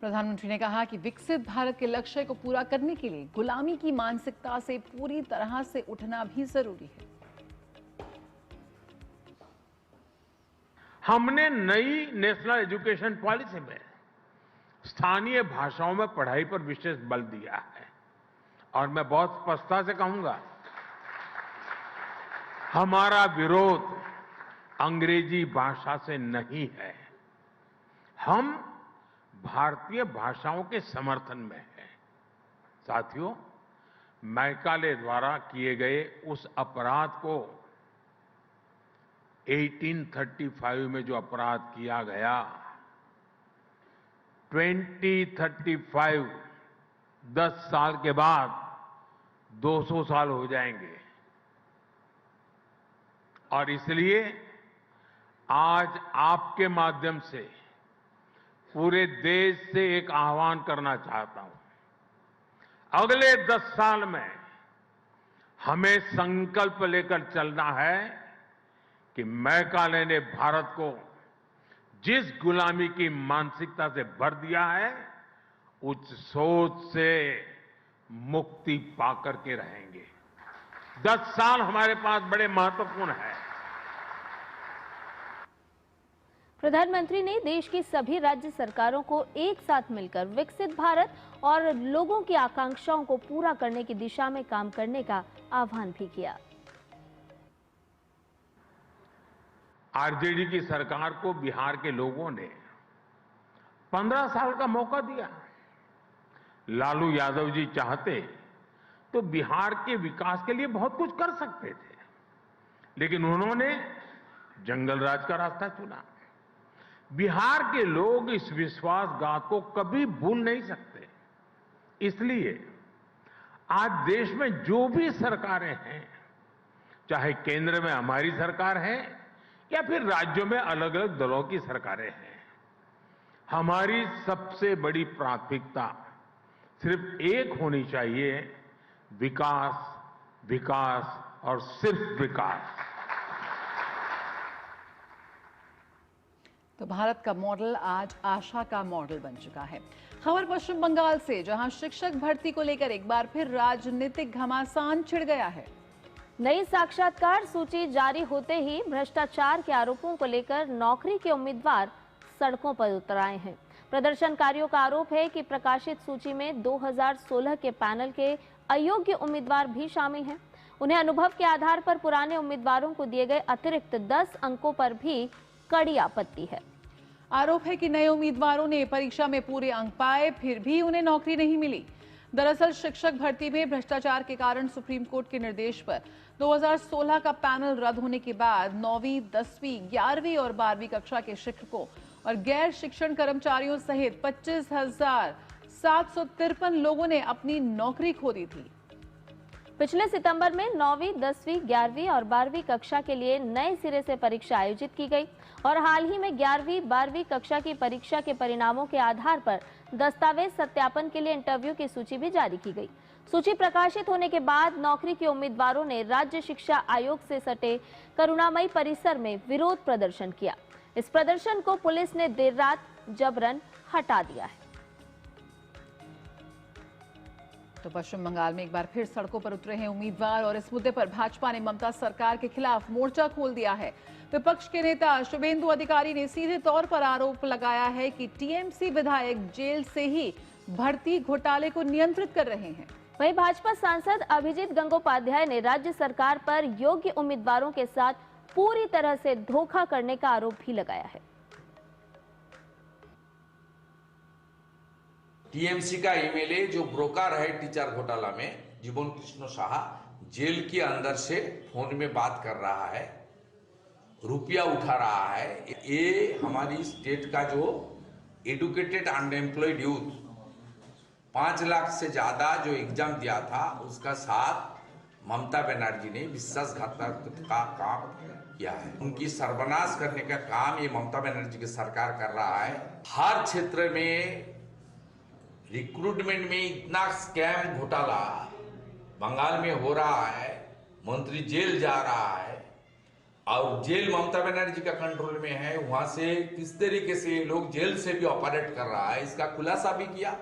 प्रधानमंत्री ने कहा कि विकसित भारत के लक्ष्य को पूरा करने के लिए गुलामी की मानसिकता से पूरी तरह से उठना भी जरूरी है। हमने नई नेशनल एजुकेशन पॉलिसी में स्थानीय भाषाओं में पढ़ाई पर विशेष बल दिया है। और मैं बहुत स्पष्टता से कहूंगा, हमारा विरोध अंग्रेजी भाषा से नहीं है, हम भारतीय भाषाओं के समर्थन में हैं। साथियों, मैकाले द्वारा किए गए उस अपराध को 1835 में जो अपराध किया गया, 2035 10 साल के बाद 200 साल हो जाएंगे। और इसलिए आज आपके माध्यम से पूरे देश से एक आह्वान करना चाहता हूं। अगले 10 साल में हमें संकल्प लेकर चलना है कि मैकाले ने भारत को जिस गुलामी की मानसिकता से भर दिया है, उस सोच से मुक्ति पाकर के रहेंगे। 10 साल हमारे पास बड़े महत्वपूर्ण हैं। प्रधानमंत्री ने देश की सभी राज्य सरकारों को एक साथ मिलकर विकसित भारत और लोगों की आकांक्षाओं को पूरा करने की दिशा में काम करने का आह्वान भी किया। आरजेडी की सरकार को बिहार के लोगों ने 15 साल का मौका दिया। लालू यादव जी चाहते तो बिहार के विकास के लिए बहुत कुछ कर सकते थे, लेकिन उन्होंने जंगल राज का रास्ता चुना। बिहार के लोग इस विश्वासघात को कभी भूल नहीं सकते। इसलिए आज देश में जो भी सरकारें हैं, चाहे केंद्र में हमारी सरकार है या फिर राज्यों में अलग अलग दलों की सरकारें हैं, हमारी सबसे बड़ी प्राथमिकता सिर्फ एक होनी चाहिए, विकास, विकास और सिर्फ विकास। तो भारत का मॉडल आज आशा का मॉडल बन चुका है। खबर पश्चिम बंगाल से, जहां शिक्षक भर्ती को लेकर एक बार फिर राजनीतिक घमासान छिड़ गया है। नई साक्षात्कार सूची जारी होते ही भ्रष्टाचार के आरोपों को लेकर नौकरी के उम्मीदवार सड़कों पर उतर आए हैं। प्रदर्शनकारियों का आरोप है कि प्रकाशित सूची में 2016 के पैनल के अयोग्य उम्मीदवार भी शामिल हैं। उन्हें अनुभव के आधार पर पुराने उम्मीदवारों को दिए गए अतिरिक्त 10 अंकों पर भी कड़ी आपत्ति है। आरोप है कि नए उम्मीदवारों ने परीक्षा में पूरे अंक पाए, फिर भी उन्हें नौकरी नहीं मिली। दरअसल शिक्षक भर्ती में भ्रष्टाचार के कारण सुप्रीम कोर्ट के निर्देश पर 2016 का पैनल रद्द होने के बाद 9वीं, 10वीं, 11वीं और 12वीं कक्षा के शिक्षकों और गैर शिक्षण कर्मचारियों सहित 25,753 लोगों ने अपनी नौकरी खो दी थी। पिछले सितंबर में 9वीं, 10वीं, 11वीं और 12वीं कक्षा के लिए नए सिरे से परीक्षा आयोजित की गई और हाल ही में 11वीं, 12वीं कक्षा की परीक्षा के परिणामों के आधार पर दस्तावेज सत्यापन के लिए इंटरव्यू की सूची भी जारी की गई। सूची प्रकाशित होने के बाद नौकरी के उम्मीदवारों ने राज्य शिक्षा आयोग से सटे करुणामयी परिसर में विरोध प्रदर्शन किया। इस प्रदर्शन को पुलिस ने देर रात जबरन हटा दिया है। तो पश्चिम बंगाल में एक बार फिर सड़कों पर उतरे हैं उम्मीदवार और इस मुद्दे पर भाजपा ने ममता सरकार के खिलाफ मोर्चा खोल दिया है। विपक्ष के नेता शुभेंदु अधिकारी ने सीधे तौर पर आरोप लगाया है कि टीएमसी विधायक जेल से ही भर्ती घोटाले को नियंत्रित कर रहे हैं। वहीं भाजपा सांसद अभिजीत गंगोपाध्याय ने राज्य सरकार पर योग्य उम्मीदवारों के साथ पूरी तरह से धोखा करने का आरोप भी लगाया है। टीएमसी का एमएलए जो ब्रोकर है टीचर घोटाला में, जीवन कृष्ण शाह, जेल के अंदर से फोन में बात कर रहा है, रुपया उठा रहा है। ये हमारी स्टेट का जो एडुकेटेड अनएम्प्लॉयड यूथ 5 लाख से ज्यादा जो एग्जाम दिया था, उसका साथ ममता बनर्जी ने विश्वासघातक का काम किया है। उनकी सर्वनाश करने का काम ये ममता बनर्जी की सरकार कर रहा है। हर क्षेत्र में रिक्रूटमेंट में इतना स्कैम घोटाला बंगाल में हो रहा है, मंत्री जेल जा रहा है और जेल ममता बनर्जी का कंट्रोल में है। वहां से किस तरीके से लोग जेल से भी ऑपरेट कर रहा है, इसका खुलासा भी किया।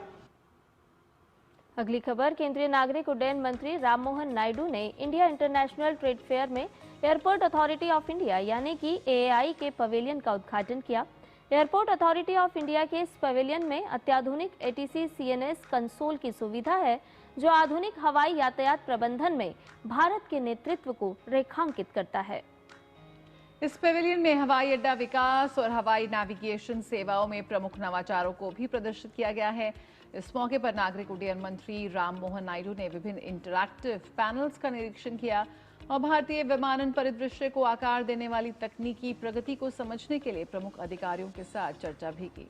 अगली खबर, केंद्रीय नागरिक उड्डयन मंत्री राममोहन नायडू ने इंडिया इंटरनेशनल ट्रेड फेयर में एयरपोर्ट अथॉरिटी ऑफ इंडिया यानी कि एएआई के पवेलियन का उद्घाटन किया। एयरपोर्ट अथॉरिटी ऑफ इंडिया के इस पवेलियन में अत्याधुनिक एटीसी सीएनएस कंसोल की सुविधा है, जो आधुनिक हवाई यातायात प्रबंधन में भारत के नेतृत्व को रेखांकित करता है। इस पेविलियन में हवाई अड्डा विकास और हवाई नेविगेशन सेवाओं में प्रमुख नवाचारों को भी प्रदर्शित किया गया है। इस मौके पर नागरिक उड्डयन मंत्री राममोहन नायडू ने विभिन्न इंटरैक्टिव पैनल्स का निरीक्षण किया और भारतीय विमानन परिदृश्य को आकार देने वाली तकनीकी प्रगति को समझने के लिए प्रमुख अधिकारियों के साथ चर्चा भी की।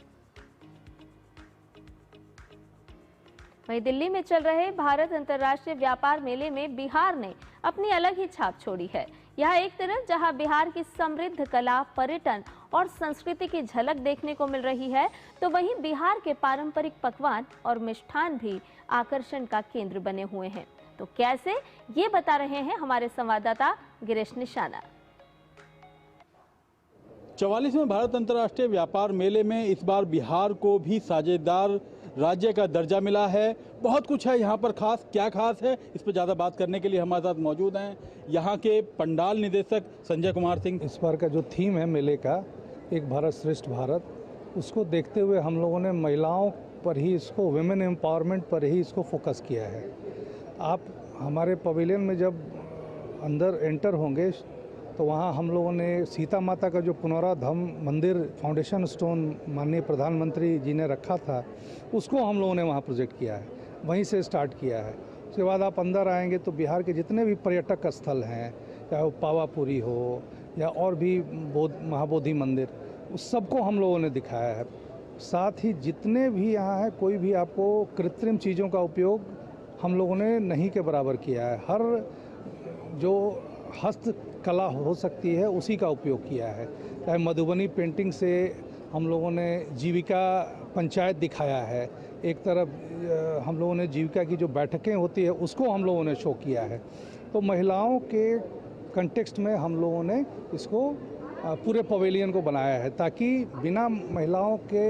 वहीं दिल्ली में चल रहे भारत अंतर्राष्ट्रीय व्यापार मेले में बिहार ने अपनी अलग ही छाप छोड़ी है। यह एक तरफ जहां बिहार की समृद्ध कला, पर्यटन और संस्कृति की झलक देखने को मिल रही है, तो वहीं बिहार के पारंपरिक पकवान और मिष्ठान भी आकर्षण का केंद्र बने हुए हैं। तो कैसे, ये बता रहे हैं हमारे संवाददाता गिरीश निशाना। 44वें भारत अंतर्राष्ट्रीय व्यापार मेले में इस बार बिहार को भी साझेदार राज्य का दर्जा मिला है। बहुत कुछ है यहाँ पर खास, क्या खास है इस पर ज़्यादा बात करने के लिए हमारे साथ मौजूद हैं यहाँ के पंडाल निदेशक संजय कुमार सिंह। इस बार का जो थीम है मेले का, एक भारत श्रेष्ठ भारत, उसको देखते हुए हम लोगों ने महिलाओं पर ही इसको, विमेन एम्पावरमेंट पर ही इसको फोकस किया है। आप हमारे पवेलियन में जब अंदर एंटर होंगे तो वहाँ हम लोगों ने सीता माता का जो पुनराधाम मंदिर फाउंडेशन स्टोन माननीय प्रधानमंत्री जी ने रखा था, उसको हम लोगों ने वहाँ प्रोजेक्ट किया है, वहीं से स्टार्ट किया है। उसके बाद आप अंदर आएंगे तो बिहार के जितने भी पर्यटक स्थल हैं, चाहे वो पावापुरी हो या और भी महाबोधि मंदिर, उस सबको हम लोगों ने दिखाया है। साथ ही जितने भी यहाँ है, कोई भी आपको कृत्रिम चीज़ों का उपयोग हम लोगों ने नहीं के बराबर किया है। हर जो हस्तकला हो सकती है उसी का उपयोग किया है। चाहे मधुबनी पेंटिंग से हम लोगों ने जीविका पंचायत दिखाया है, एक तरफ हम लोगों ने जीविका की जो बैठकें होती है उसको हम लोगों ने शो किया है। तो महिलाओं के कंटेक्स्ट में हम लोगों ने इसको पूरे पवेलियन को बनाया है, ताकि बिना महिलाओं के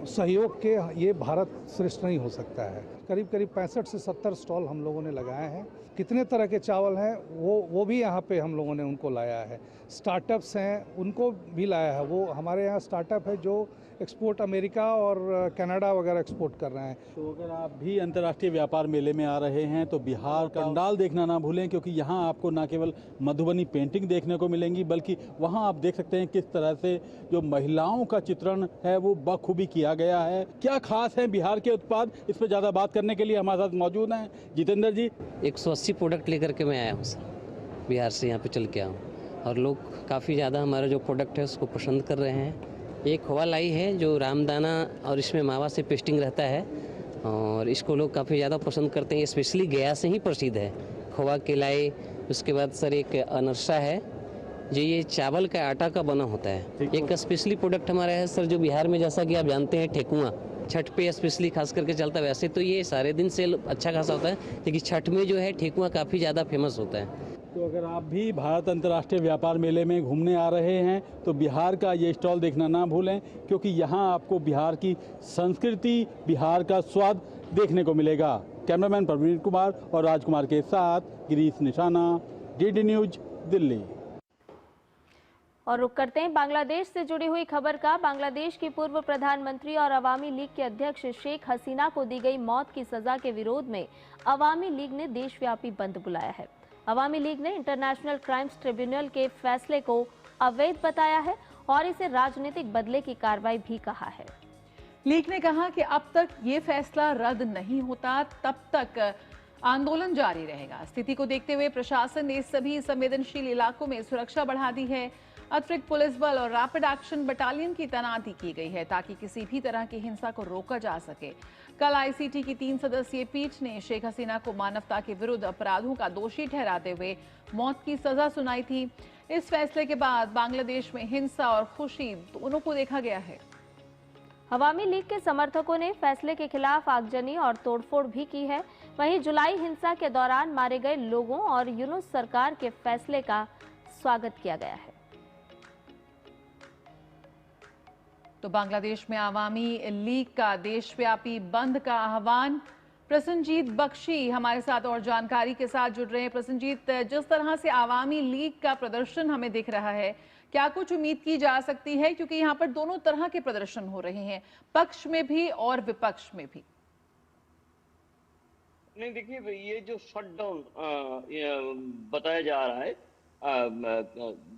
सहयोग के ये भारत श्रेष्ठ नहीं हो सकता है। करीब करीब 65 से 70 स्टॉल हम लोगों ने लगाए हैं। कितने तरह के चावल हैं वो भी यहाँ पे हम लोगों ने उनको लाया है। स्टार्टअप्स हैं, उनको भी लाया है। वो हमारे यहाँ स्टार्टअप है जो एक्सपोर्ट अमेरिका और कनाडा वगैरह एक्सपोर्ट कर रहे हैं। तो अगर आप भी अंतर्राष्ट्रीय व्यापार मेले में आ रहे हैं तो बिहार का पंडाल देखना ना भूलें, क्योंकि यहाँ आपको न केवल मधुबनी पेंटिंग देखने को मिलेंगी, बल्कि वहाँ आप देख सकते हैं किस तरह से जो महिलाओं का चित्रण है वो बखूबी किया गया है। क्या खास है बिहार के उत्पाद, इस पर ज़्यादा बात करने के लिए हमारे साथ मौजूद हैं जितेंद्र जी। 180 प्रोडक्ट लेकर के मैं आया हूँ सर, बिहार से यहाँ पे चल के आया हूँ, और लोग काफ़ी ज़्यादा हमारा जो प्रोडक्ट है उसको पसंद कर रहे हैं। एक खोवा लाई है जो रामदाना और इसमें मावा से पेस्टिंग रहता है, और इसको लोग काफ़ी ज़्यादा पसंद करते हैं। स्पेशली गया से ही प्रसिद्ध है खोवा के लाई। उसके बाद सर एक अनरसा है जो ये चावल का आटा का बना होता है। एक स्पेशली प्रोडक्ट हमारा है सर जो बिहार में, जैसा कि आप जानते हैं, ठेकुआ छठ पे स्पेशली खास करके चलता है। वैसे तो ये सारे दिन सेल अच्छा खासा होता है, लेकिन छठ में जो है ठेकुआ काफ़ी ज़्यादा फेमस होता है। तो अगर आप भी भारत अंतर्राष्ट्रीय व्यापार मेले में घूमने आ रहे हैं तो बिहार का ये स्टॉल देखना ना भूलें, क्योंकि यहाँ आपको बिहार की संस्कृति, बिहार का स्वाद देखने को मिलेगा। कैमरामैन प्रवीण कुमार और राजकुमार के साथ गिरीश निशाना, डीडी न्यूज, दिल्ली। और रुक करते हैं बांग्लादेश से जुड़ी हुई खबर का। बांग्लादेश की पूर्व प्रधानमंत्री और अवामी लीग के अध्यक्ष शेख हसीना को दी गई मौत की सजा के विरोध में अवामी लीग ने देशव्यापी बंद बुलाया है। अवामी लीग ने इंटरनेशनल क्राइम्स ट्रिब्यूनल के फैसले को अवैध बताया है और इसे राजनीतिक बदले की कार्रवाई भी कहा है। लीग ने कहा कि अब तक ये फैसला रद्द नहीं होता तब तक आंदोलन जारी रहेगा। स्थिति को देखते हुए प्रशासन ने सभी संवेदनशील इलाकों में सुरक्षा बढ़ा दी है। अतिरिक्त पुलिस बल और रैपिड एक्शन बटालियन की तैनाती की गई है ताकि किसी भी तरह की हिंसा को रोका जा सके। कल आईसीटी की 3 सदस्यीय पीठ ने शेख हसीना को मानवता के विरुद्ध अपराधों का दोषी ठहराते हुए मौत की सजा सुनाई थी। इस फैसले के बाद बांग्लादेश में हिंसा और खुशी दोनों को देखा गया है। अवामी लीग के समर्थकों ने फैसले के खिलाफ आगजनी और तोड़फोड़ भी की है। वहीं जुलाई हिंसा के दौरान मारे गए लोगों और यूनुस सरकार के फैसले का स्वागत किया गया है। तो बांग्लादेश में अवामी लीग का देशव्यापी बंद का आह्वान। प्रसन्नजीत बख्शी हमारे साथ और जानकारी के साथ जुड़ रहे हैं। प्रसन्नजीत, जिस तरह से अवामी लीग का प्रदर्शन हमें दिख रहा है, क्या कुछ उम्मीद की जा सकती है? क्योंकि यहाँ पर दोनों तरह के प्रदर्शन हो रहे हैं, पक्ष में भी और विपक्ष में भी। नहीं, देखिए, ये जो शटडाउन बताया जा रहा है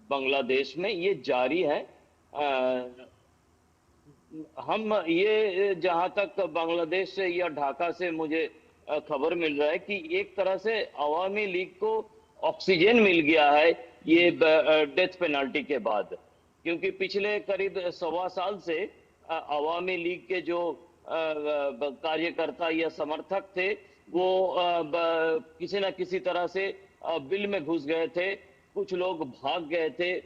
बांग्लादेश में, ये जारी है। हम ये जहां तक बांग्लादेश से या ढाका से मुझे खबर मिल रहा है कि एक तरह से अवामी लीग को ऑक्सीजन मिल गया है ये डेथ पेनल्टी के बाद, क्योंकि पिछले करीब 1.25 साल से अवामी लीग के जो कार्यकर्ता या समर्थक थे वो किसी न किसी तरह से बिल में घुस गए थे, कुछ लोग भाग गए थे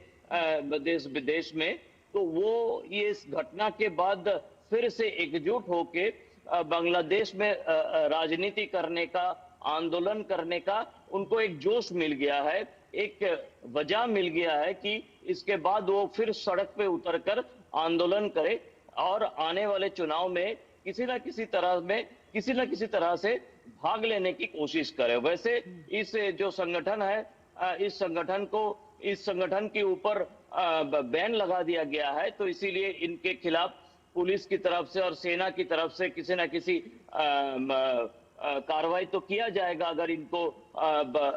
देश विदेश में। तो वो ये इस घटना के बाद फिर से एकजुट होके बांग्लादेश में राजनीति करने का, आंदोलन करने का उनको एक जोश मिल गया है, एक वजह मिल गया है कि इसके बाद वो फिर सड़क पे उतरकर आंदोलन करे और आने वाले चुनाव में किसी न किसी तरह से भाग लेने की कोशिश करे। वैसे इस जो संगठन है, इस संगठन के ऊपर बैन लगा दिया गया है, तो इसीलिए इनके खिलाफ पुलिस की तरफ से और सेना की तरफ से किसी न किसी कार्रवाई तो किया जाएगा अगर इनको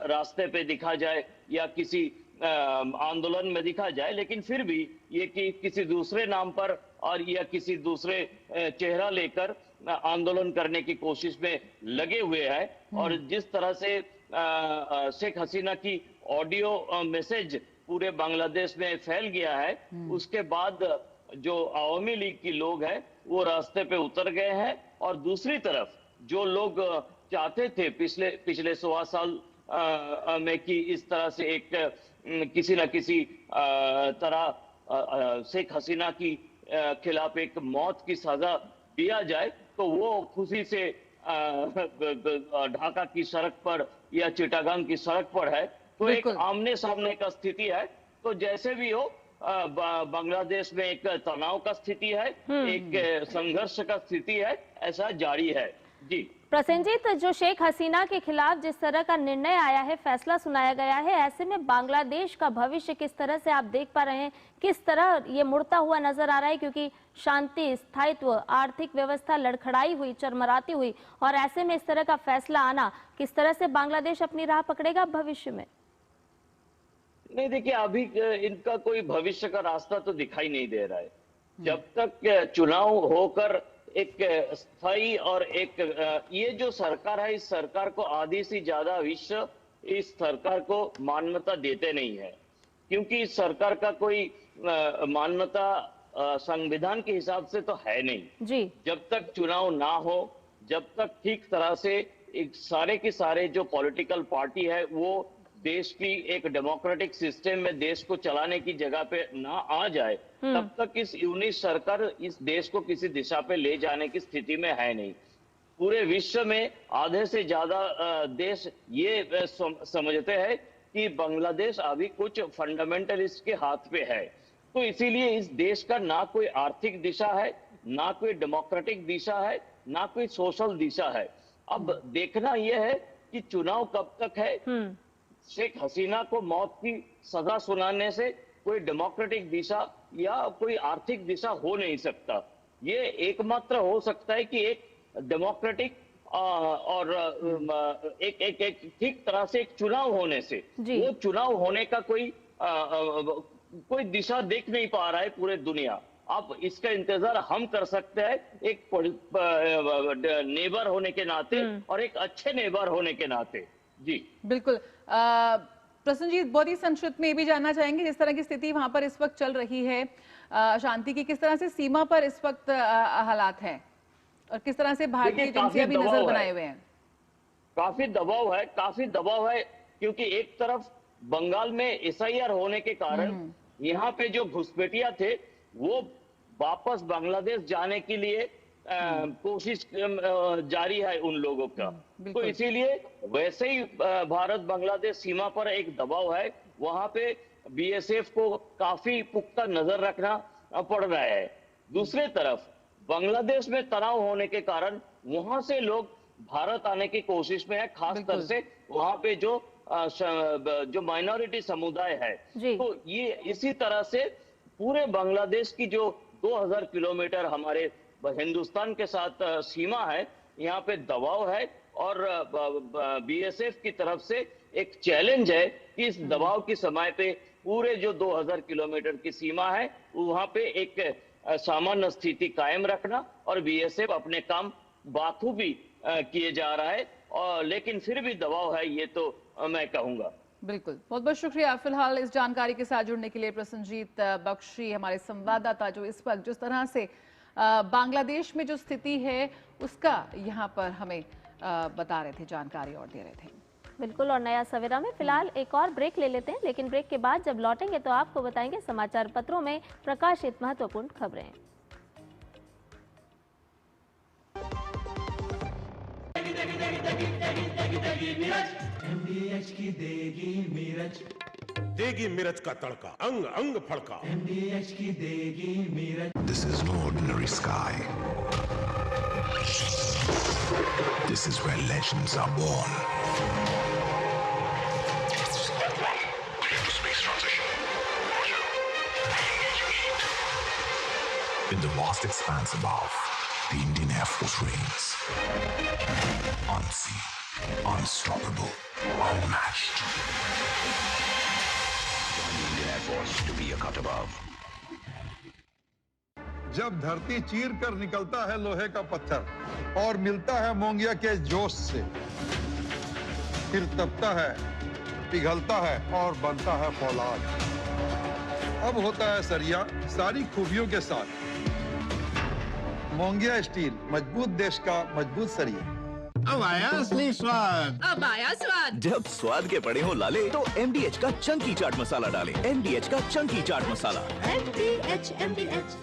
रास्ते पे दिखा जाए या किसी आंदोलन में दिखा जाए। लेकिन फिर भी ये कि किसी दूसरे नाम पर और या किसी दूसरे चेहरा लेकर आंदोलन करने की कोशिश में लगे हुए हैं। और जिस तरह से शेख हसीना की ऑडियो मैसेज पूरे बांग्लादेश में फैल गया है, उसके बाद जो अवामी लीग के लोग हैं वो रास्ते पे उतर गए हैं। और दूसरी तरफ जो लोग चाहते थे पिछले 1.25 साल में कि इस तरह से एक किसी न किसी तरह शेख हसीना की खिलाफ एक मौत की सजा दिया जाए, तो वो खुशी से ढाका की सड़क पर या चिटागांग की सड़क पर है। तो एक आमने सामने का स्थिति है। तो जैसे भी हो बांग्लादेश में एक तनाव का स्थिति है, एक संघर्ष का स्थिति है, ऐसा जारी है। जी प्रसेनजीत, जो शेख हसीना के खिलाफ जिस तरह का निर्णय आया है, फैसला सुनाया गया है, ऐसे में बांग्लादेश का भविष्य किस तरह से आप देख पा रहे हैं, किस तरह ये मुड़ता हुआ नजर आ रहा है? क्योंकि शांति, स्थायित्व, आर्थिक व्यवस्था लड़खड़ाई हुई, चरमराती हुई, और ऐसे में इस तरह का फैसला आना, किस तरह से बांग्लादेश अपनी राह पकड़ेगा भविष्य में? नहीं, देखिए, अभी इनका कोई भविष्य का रास्ता तो दिखाई नहीं दे रहा है। जब तक चुनाव होकर एक स्थायी और एक ये जो सरकार है, इस सरकार को आधी से ज्यादा विश्व इस सरकार को मान्यता देते नहीं है, क्योंकि इस सरकार का कोई मान्यता संविधान के हिसाब से तो है नहीं जी। जब तक चुनाव ना हो, जब तक ठीक तरह से एक सारे के सारे जो पॉलिटिकल पार्टी है वो देश की एक डेमोक्रेटिक सिस्टम में देश को चलाने की जगह पे ना आ जाए, तब तक इस यूनिट सरकार इस देश को किसी दिशा पे ले जाने की स्थिति में है नहीं। पूरे विश्व में आधे से ज्यादा देश ये समझते हैं कि बांग्लादेश अभी कुछ फंडामेंटलिस्ट के हाथ पे है। तो इसीलिए इस देश का ना कोई आर्थिक दिशा है, ना कोई डेमोक्रेटिक दिशा है, ना कोई सोशल दिशा है। अब देखना यह है कि चुनाव कब तक है। शेख हसीना को मौत की सजा सुनाने से कोई डेमोक्रेटिक दिशा या कोई आर्थिक दिशा हो नहीं सकता। ये एकमात्र हो सकता है कि एक डेमोक्रेटिक और एक ठीक तरह से एक चुनाव होने से, वो चुनाव होने का कोई दिशा देख नहीं पा रहा है पूरे दुनिया। अब इसका इंतजार हम कर सकते हैं एक नेबर होने के नाते और एक अच्छे नेबर होने के नाते। जी बिल्कुल। प्रसन्नजीत, बहुत ही संक्षिप्त में ये भी जानना चाहेंगे, जिस तरह की स्थिति वहां पर इस वक्त चल रही है शांति की, किस तरह से सीमा पर इस वक्त हालात हैं और किस तरह से भारतीय एजेंसियां भी नजर बनाए हुए हैं? काफी दबाव है क्योंकि एक तरफ बंगाल में SIR होने के कारण यहाँ पे जो घुसपैठिया थे वो वापस बांग्लादेश जाने के लिए कोशिश जारी है उन लोगों का। तो इसीलिए वैसे ही भारत बांग्लादेश सीमा पर एक दबाव है, वहां पे BSF को काफी पुख्ता नजर रखना पड़ रहा है। दूसरे तरफ बांग्लादेश में तनाव होने के कारण वहां से लोग भारत आने की कोशिश में है, खासकर से वहां पे जो माइनॉरिटी समुदाय है। तो ये इसी तरह से पूरे बांग्लादेश की जो 2000 किलोमीटर हमारे हिंदुस्तान के साथ सीमा है, यहाँ पे दबाव है और BSF की तरफ से एक चैलेंज है कि इस दबाव के समय पे पूरे जो 2000 किलोमीटर की सीमा है वहां पे एक सामान्य स्थिति कायम रखना और BSF अपने काम बाखूबी किए जा रहा है, और लेकिन फिर भी दबाव है, ये तो मैं कहूंगा। बिल्कुल, बहुत बहुत शुक्रिया फिलहाल इस जानकारी के साथ जुड़ने के लिए प्रसन्नजीत बख्शी, हमारे संवाददाता, जो इस वक्त जिस तरह से बांग्लादेश में जो स्थिति है उसका यहाँ पर हमें बता रहे थे, जानकारी और दे रहे थे। बिल्कुल, और नया सवेरा में फिलहाल एक और ब्रेक ले लेते हैं, लेकिन ब्रेक के बाद जब लौटेंगे तो आपको बताएंगे समाचार पत्रों में प्रकाशित महत्वपूर्ण खबरें। MDH की देगी मिर्च का तड़का, अंग अंग फड़का। MDH की देगी मिर्च। This is no ordinary sky. This is where legends are born. Space transition. In the vast expanse above, the Indian Air Force reigns. Unseen, unstoppable, unmatched. The Indian Air Force to be a cut above. जब धरती चीर कर निकलता है लोहे का पत्थर और मिलता है मोंगिया के जोश से, फिर तपता है, पिघलता है और बनता है फौलाद। अब होता है सरिया सारी खूबियों के साथ। मोंगिया स्टील, मजबूत देश का मजबूत सरिया। अब आया असली स्वाद। अब आया स्वाद। जब स्वाद के पड़े हो लाले तो MDH का चंकी चाट मसाला डालें। MDH का चंकी चाट मसाला। MDH।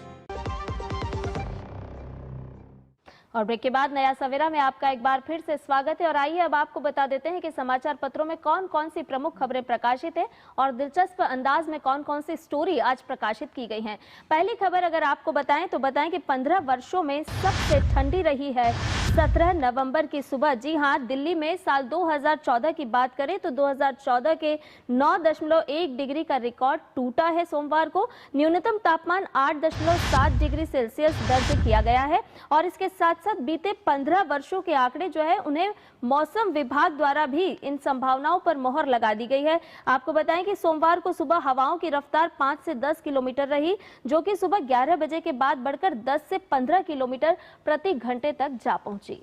और ब्रेक के बाद नया सवेरा में आपका एक बार फिर से स्वागत है। और आइए अब आपको बता देते हैं कि समाचार पत्रों में कौन कौन सी प्रमुख खबरें प्रकाशित है और दिलचस्प अंदाज में कौन कौन सी स्टोरी आज प्रकाशित की गई हैं। पहली खबर अगर आपको बताएं तो बताएं कि 15 वर्षों में सबसे ठंडी रही है 17 नवंबर की सुबह। जी हां, दिल्ली में साल 2014 की बात करें तो 2014 के 9.1 डिग्री का रिकॉर्ड टूटा है। सोमवार को न्यूनतम तापमान 8.7 डिग्री सेल्सियस दर्ज किया गया है। और इसके साथ साथ बीते 15 वर्षों के आंकड़े जो है उन्हें मौसम विभाग द्वारा भी इन संभावनाओं पर मोहर लगा दी गई है। आपको बताएं कि सोमवार को सुबह हवाओं की रफ्तार 5 से 10 किलोमीटर रही, जो कि सुबह 11 बजे के बाद बढ़कर 10 से 15 किलोमीटर प्रति घंटे तक जा पहुंची।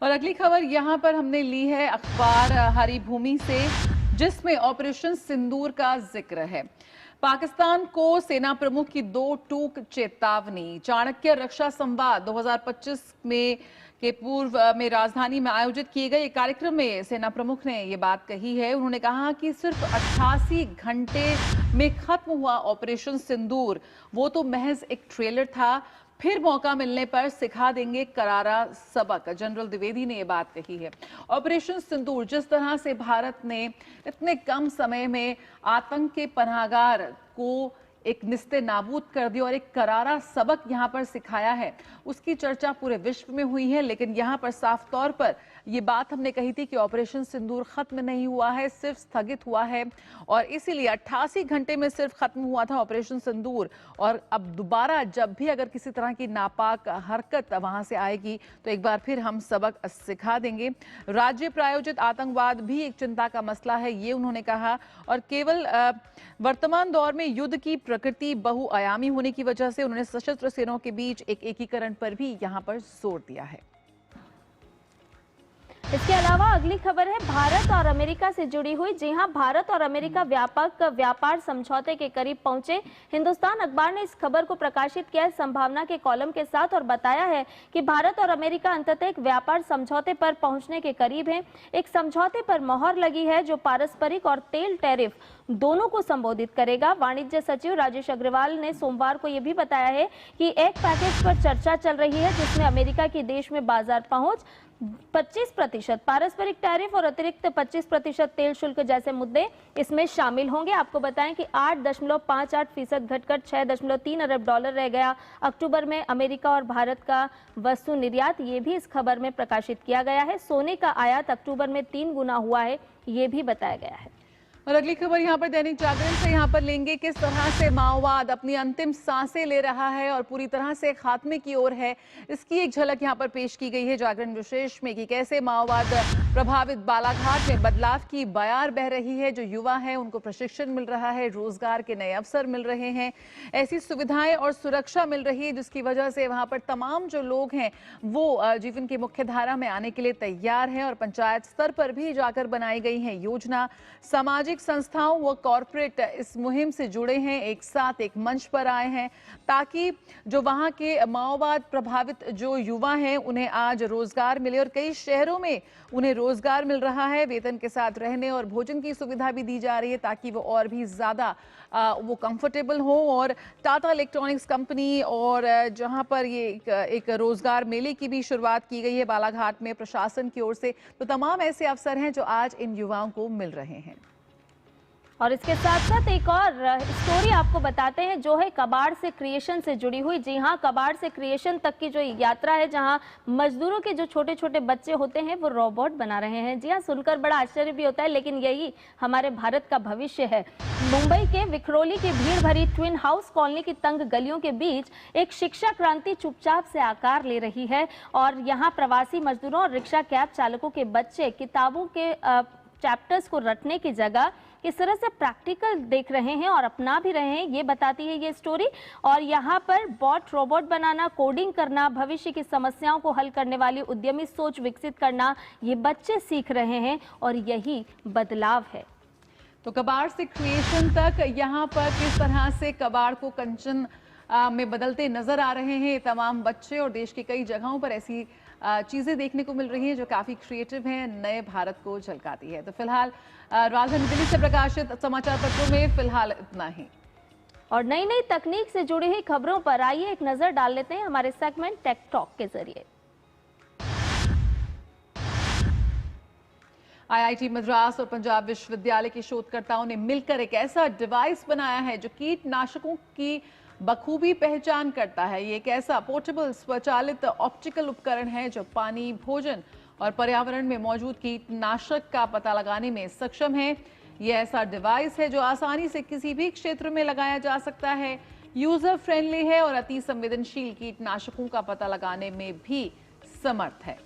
और अगली खबर यहाँ पर हमने ली है अखबार हरी भूमि से, जिसमें ऑपरेशन सिंदूर का जिक्र है। पाकिस्तान को सेना प्रमुख की 2 टूक चेतावनी। चाणक्य रक्षा संवाद 2025 में के पूर्व में राजधानी में आयोजित किए गए कार्यक्रम में सेना प्रमुख ने ये बात कही है। उन्होंने कहा कि सिर्फ 88 घंटे में खत्म हुआ ऑपरेशन सिंदूर, वो तो महज एक ट्रेलर था, फिर मौका मिलने पर सिखा देंगे करारा सबक। जनरल द्विवेदी ने यह बात कही है। ऑपरेशन सिंदूर, जिस तरह से भारत ने इतने कम समय में आतंक के पनाहगार को एक निस्ते नाबूद कर दिया और एक करारा सबक यहाँ पर सिखाया है, उसकी चर्चा पूरे विश्व में हुई है। लेकिन यहाँ पर साफ तौर पर ये बात हमने कही थी कि ऑपरेशन सिंदूर खत्म नहीं हुआ है, सिर्फ स्थगित हुआ है। और इसीलिए 88 घंटे में सिर्फ खत्म हुआ था ऑपरेशन सिंदूर। और अब दोबारा जब भी अगर किसी तरह की नापाक हरकत वहां से आएगी तो एक बार फिर हम सबक सिखा देंगे। राज्य प्रायोजित आतंकवाद भी एक चिंता का मसला है, ये उन्होंने कहा। और केवल वर्तमान दौर में युद्ध की प्रकृति बहुआयामी होने की वजह से उन्होंने सशस्त्र सेनाओं के बीच एक एकीकरण पर भी यहां पर जोर दिया है। इसके अलावा अगली खबर है भारत और अमेरिका से जुड़ी हुई। जी हां, भारत और अमेरिका व्यापक व्यापार समझौते के करीब पहुंचे। हिंदुस्तान अखबार ने इस खबर को प्रकाशित किया है संभावना के कॉलम के साथ और बताया है कि भारत और अमेरिका अंततः एक व्यापार समझौते पर पहुंचने के करीब हैं। एक समझौते पर मोहर लगी है जो पारस्परिक और तेल टैरिफ दोनों को संबोधित करेगा। वाणिज्य सचिव राजेश अग्रवाल ने सोमवार को यह भी बताया है कि एक पैकेज पर चर्चा चल रही है जिसमें अमेरिका की देश में बाजार पहुंच, 25% पारस्परिक टैरिफ और अतिरिक्त 25% तेल शुल्क जैसे मुद्दे इसमें शामिल होंगे। आपको बताएं कि 8.58% घटकर 6.3 अरब डॉलर रह गया। अक्टूबर में अमेरिका और भारत का वस्तु निर्यात ये भी इस खबर में प्रकाशित किया गया है। सोने का आयात अक्टूबर में 3 गुना हुआ है, ये भी बताया गया है। और अगली खबर यहाँ पर दैनिक जागरण से यहाँ पर लेंगे किस तरह से माओवाद अपनी अंतिम सांसें ले रहा है और पूरी तरह से खात्मे की ओर है, इसकी एक झलक यहाँ पर पेश की गई है जागरण विशेष में कि कैसे माओवाद प्रभावित बालाघाट में बदलाव की बयार बह रही है। जो युवा हैं उनको प्रशिक्षण मिल रहा है, रोजगार के नए अवसर मिल रहे हैं, ऐसी सुविधाएं और सुरक्षा मिल रही है जिसकी वजह से वहाँ पर तमाम जो लोग हैं वो जीवन की मुख्य धारा में आने के लिए तैयार हैं। और पंचायत स्तर पर भी जाकर बनाई गई है योजना। सामाजिक संस्थाओं व कॉरपोरेट इस मुहिम से जुड़े हैं, एक साथ एक मंच पर आए हैं ताकि जो वहां के माओवाद प्रभावित जो युवा हैं उन्हें आज रोजगार मिले। और कई शहरों में उन्हें रोजगार मिल रहा है, वेतन के साथ रहने और भोजन की सुविधा भी दी जा रही है ताकि वो और भी ज्यादा वो कंफर्टेबल हो। और टाटा इलेक्ट्रॉनिक्स कंपनी और जहां पर ये एक रोजगार मेले की भी शुरुआत की गई है बालाघाट में प्रशासन की ओर से, तो तमाम ऐसे अवसर हैं जो आज इन युवाओं को मिल रहे हैं। और इसके साथ साथ एक और स्टोरी आपको बताते हैं जो है कबाड़ से क्रिएशन से जुड़ी हुई। जी हाँ, कबाड़ से क्रिएशन तक की जो यात्रा है जहाँ मजदूरों के जो छोटे छोटे बच्चे होते हैं वो रोबोट बना रहे हैं। जी हाँ, सुनकर बड़ा आश्चर्य भी होता है लेकिन यही हमारे भारत का भविष्य है। मुंबई के विखरोली की भीड़ भरी ट्विन हाउस कॉलोनी की तंग गलियों के बीच एक शिक्षा क्रांति चुपचाप से आकार ले रही है और यहाँ प्रवासी मजदूरों और रिक्शा कैब चालकों के बच्चे किताबों के चैप्टर्स को रटने की जगह किस तरह से प्रैक्टिकल देख रहे हैं और अपना भी रहे हैं, ये बताती है ये स्टोरी। और यहाँ पर बॉट रोबोट बनाना, कोडिंग करना, भविष्य की समस्याओं को हल करने वाली उद्यमी सोच विकसित करना ये बच्चे सीख रहे हैं और यही बदलाव है। तो कबाड़ से क्रिएशन तक यहाँ पर किस तरह से कबाड़ को कंचन में बदलते नजर आ रहे हैं तमाम बच्चे और देश की कई जगहों पर ऐसी चीजें देखने को मिल रही हैं जो काफी क्रिएटिव हैं, नए भारत को झलकाती है। तो फिलहाल राजधानी दिल्ली से प्रकाशित समाचार पत्रों में फिलहाल इतना ही। और नई नई तकनीक से जुड़ी हुई खबरों पर आइए एक नजर डाल लेते हैं हमारे सेगमेंट टेक टॉक के जरिए। आईआईटी मद्रास और पंजाब विश्वविद्यालय के शोधकर्ताओं ने मिलकर एक ऐसा डिवाइस बनाया है जो कीटनाशकों की बखूबी पहचान करता है। ये एक ऐसा पोर्टेबल स्वचालित ऑप्टिकल उपकरण है जो पानी, भोजन और पर्यावरण में मौजूद कीटनाशक का पता लगाने में सक्षम है। ये ऐसा डिवाइस है जो आसानी से किसी भी क्षेत्र में लगाया जा सकता है, यूजर फ्रेंडली है और अति संवेदनशील कीटनाशकों का पता लगाने में भी समर्थ है।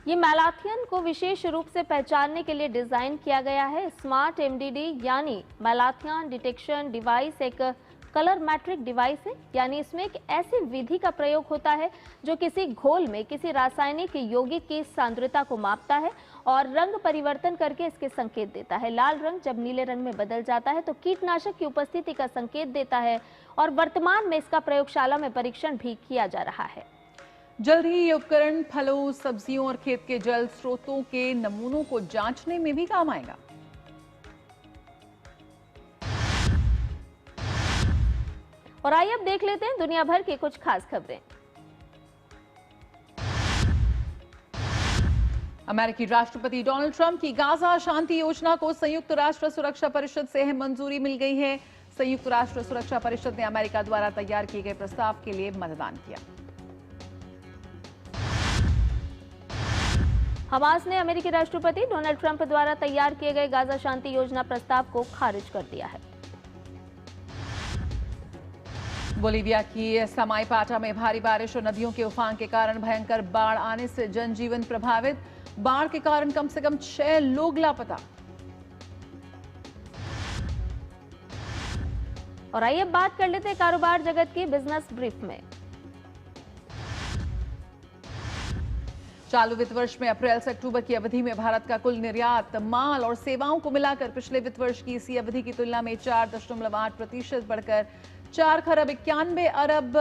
ये मैलाथियन को विशेष रूप से पहचानने के लिए डिजाइन किया गया है। स्मार्ट एमडीडी यानी मैलाथियन डिटेक्शन डिवाइस एक कलर मैट्रिक डिवाइस है, यानी इसमें एक ऐसी विधि का प्रयोग होता है जो किसी घोल में किसी रासायनिक यौगिक की सांद्रता को मापता है और रंग परिवर्तन करके इसके संकेत देता है। लाल रंग जब नीले रंग में बदल जाता है तो कीटनाशक की उपस्थिति का संकेत देता है और वर्तमान में इसका प्रयोगशाला में परीक्षण भी किया जा रहा है। जल्द ही ये उपकरण फलों, सब्जियों और खेत के जल स्रोतों के नमूनों को जांचने में भी काम आएगा। और आइए अब देख लेते हैं दुनिया भर की कुछ खास खबरें। अमेरिकी राष्ट्रपति डोनाल्ड ट्रंप की गाजा शांति योजना को संयुक्त राष्ट्र सुरक्षा परिषद से अहम मंजूरी मिल गई है। संयुक्त राष्ट्र सुरक्षा परिषद ने अमेरिका द्वारा तैयार किए गए प्रस्ताव के लिए मतदान किया। हमास ने अमेरिकी राष्ट्रपति डोनाल्ड ट्रंप द्वारा तैयार किए गए गाजा शांति योजना प्रस्ताव को खारिज कर दिया है। बोलीविया की समाईपाटा में भारी बारिश और नदियों के उफान के कारण भयंकर बाढ़ आने से जनजीवन प्रभावित। बाढ़ के कारण कम से कम 6 लोग लापता। और आइए अब बात कर लेते हैं कारोबार जगत की बिजनेस ब्रीफ में। चालू वित्त वर्ष में अप्रैल से अक्टूबर की अवधि में भारत का कुल निर्यात माल और सेवाओं को मिलाकर पिछले वित्त वर्ष की इसी अवधि की तुलना में 4.8% बढ़कर 4 खरब 91 अरब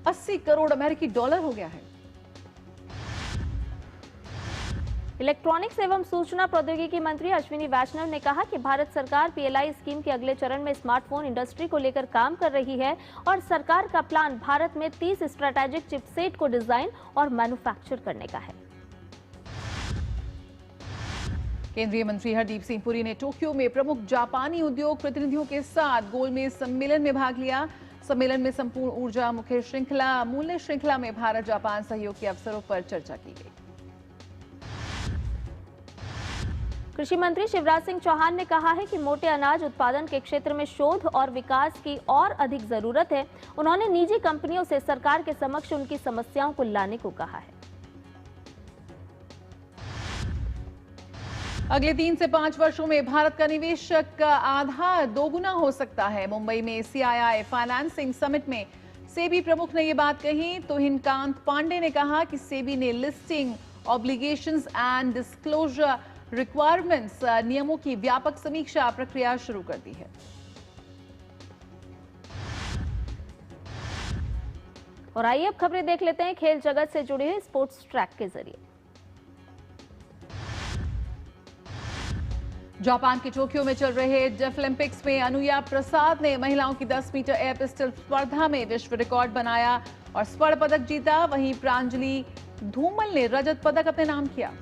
80 करोड़ अमेरिकी डॉलर हो गया है। इलेक्ट्रॉनिक्स एवं सूचना प्रौद्योगिकी मंत्री अश्विनी वैष्णव ने कहा कि भारत सरकार पीएलआई स्कीम के अगले चरण में स्मार्टफोन इंडस्ट्री को लेकर काम कर रही है और सरकार का प्लान भारत में 30 स्ट्रैटेजिक चिपसेट को डिजाइन और मैन्युफैक्चर करने का है। केंद्रीय मंत्री हरदीप सिंह पुरी ने टोक्यो में प्रमुख जापानी उद्योग प्रतिनिधियों के साथ गोलमेज सम्मेलन में भाग लिया। सम्मेलन में संपूर्ण ऊर्जा मुख्य श्रृंखला मूल्य श्रृंखला में भारत जापान सहयोग के अवसरों पर चर्चा की गई। कृषि मंत्री शिवराज सिंह चौहान ने कहा है कि मोटे अनाज उत्पादन के क्षेत्र में शोध और विकास की और अधिक जरूरत है। उन्होंने निजी कंपनियों से सरकार के समक्ष उनकी समस्याओं को लाने को कहा है। अगले 3 से 5 वर्षों में भारत का निवेशक का आधा दोगुना हो सकता है। मुंबई में CII फाइनेंसिंग समिट में सेबी प्रमुख ने ये बात कही तो हिनकांत पांडे ने कहा कि सेबी ने listing obligations and disclosure requirements नियमों की व्यापक समीक्षा प्रक्रिया शुरू कर दी है। और आइए अब खबरें देख लेते हैं खेल जगत से जुड़ी हुई स्पोर्ट्स ट्रैक के जरिए। जापान के टोक्यो में चल रहे डेफलिम्पिक्स में अनुया प्रसाद ने महिलाओं की 10 मीटर एयर पिस्टल स्पर्धा में विश्व रिकॉर्ड बनाया और स्वर्ण पदक जीता। वहीं प्रांजलि धूमल ने रजत पदक अपने नाम किया।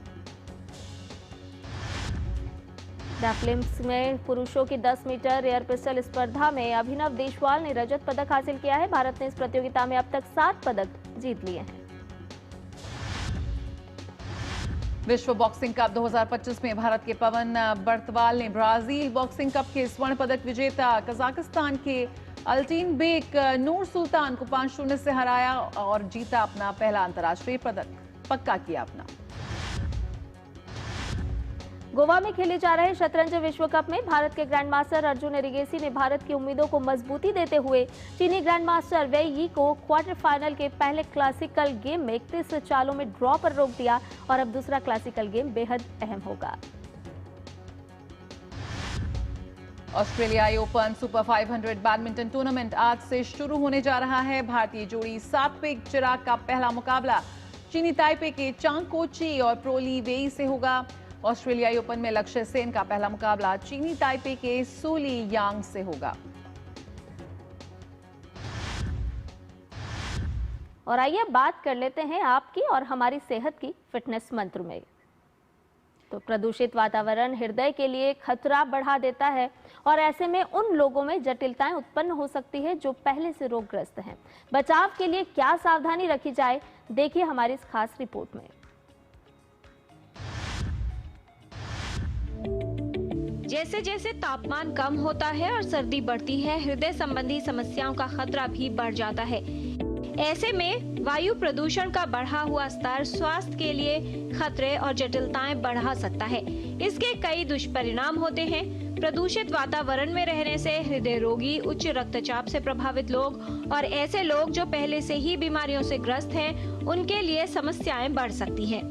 डेफलिम्पिक्स में पुरुषों की 10 मीटर एयर पिस्टल स्पर्धा में अभिनव देशवाल ने रजत पदक हासिल किया है। भारत ने इस प्रतियोगिता में अब तक 7 पदक जीत लिए हैं। विश्व बॉक्सिंग कप 2025 में भारत के पवन बर्तवाल ने ब्राजील बॉक्सिंग कप के स्वर्ण पदक विजेता कजाकिस्तान के अल्टीन बेक नूर सुल्तान को 5-0 से हराया और जीता अपना पहला अंतर्राष्ट्रीय पदक पक्का किया अपना। गोवा में खेले जा रहे शतरंज विश्व कप में भारत के ग्रैंडमास्टर अर्जुन एरिगेसी ने भारत की उम्मीदों को मजबूती देते हुए चीनी ग्रैंडमास्टर वेई यी को क्वार्टर फाइनल के पहले क्लासिकल गेम में 31 चालों में ड्रॉ पर रोक दिया और अब दूसरा क्लासिकल गेम बेहद अहम होगा। ऑस्ट्रेलियाई ओपन सुपर 500 बैडमिंटन टूर्नामेंट आज से शुरू होने जा रहा है। भारतीय जोड़ी सात्विक चिराग का पहला मुकाबला चीनी ताइपे के चांग कोची और प्रोली वेई से होगा। ऑस्ट्रेलियाई ओपन में लक्ष्य सेन का पहला मुकाबला चीनी ताइपे के सोली यांग से होगा। और आइए बात कर लेते हैं आपकी और हमारी सेहत की फिटनेस मंत्र में। तो प्रदूषित वातावरण हृदय के लिए खतरा बढ़ा देता है और ऐसे में उन लोगों में जटिलताएं उत्पन्न हो सकती है जो पहले से रोगग्रस्त हैं। बचाव के लिए क्या सावधानी रखी जाए, देखिए हमारी इस खास रिपोर्ट में। जैसे जैसे तापमान कम होता है और सर्दी बढ़ती है, हृदय संबंधी समस्याओं का खतरा भी बढ़ जाता है। ऐसे में वायु प्रदूषण का बढ़ा हुआ स्तर स्वास्थ्य के लिए खतरे और जटिलताएं बढ़ा सकता है। इसके कई दुष्परिणाम होते हैं। प्रदूषित वातावरण में रहने से हृदय रोगी, उच्च रक्तचाप से प्रभावित लोग और ऐसे लोग जो पहले से ही बीमारियों से ग्रस्त हैं, उनके लिए समस्याएं बढ़ सकती हैं।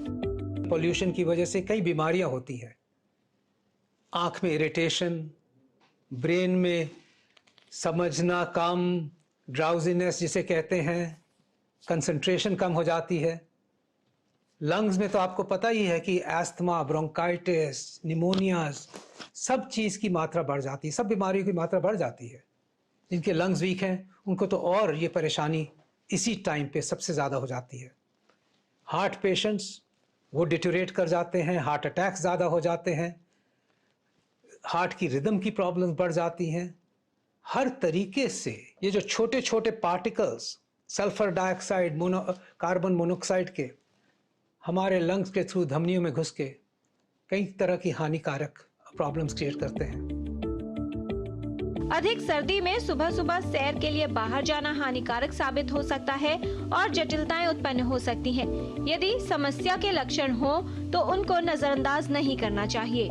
पोल्यूशन की वजह से कई बीमारियां होती हैं। आँख में इरिटेशन, ब्रेन में समझना कम, ड्राउजीनेस जिसे कहते हैं, कंसंट्रेशन कम हो जाती है। लंग्स में तो आपको पता ही है कि एस्थमा, ब्रोंकाइटिस, निमोनिया, सब चीज़ की मात्रा बढ़ जाती है, सब बीमारियों की मात्रा बढ़ जाती है। जिनके लंग्स वीक हैं उनको तो और ये परेशानी इसी टाइम पे सबसे ज़्यादा हो जाती है। हार्ट पेशेंट्स वो डिटोरेट कर जाते हैं, हार्ट अटैक्स ज़्यादा हो जाते हैं, हार्ट की रिदम की प्रॉब्लम्स बढ़ जाती हैं। हर तरीके से ये जो छोटे छोटे particles sulphur dioxide, carbon monoxide के हमारे लंग्स के थ्रू धमनियों में घुस के कई तरह की हानिकारक प्रॉब्लम्स क्रिएट करते हैं। अधिक सर्दी में सुबह सुबह सैर के लिए बाहर जाना हानिकारक साबित हो सकता है और जटिलताएं उत्पन्न हो सकती हैं। यदि समस्या के लक्षण हो तो उनको नजरअंदाज नहीं करना चाहिए।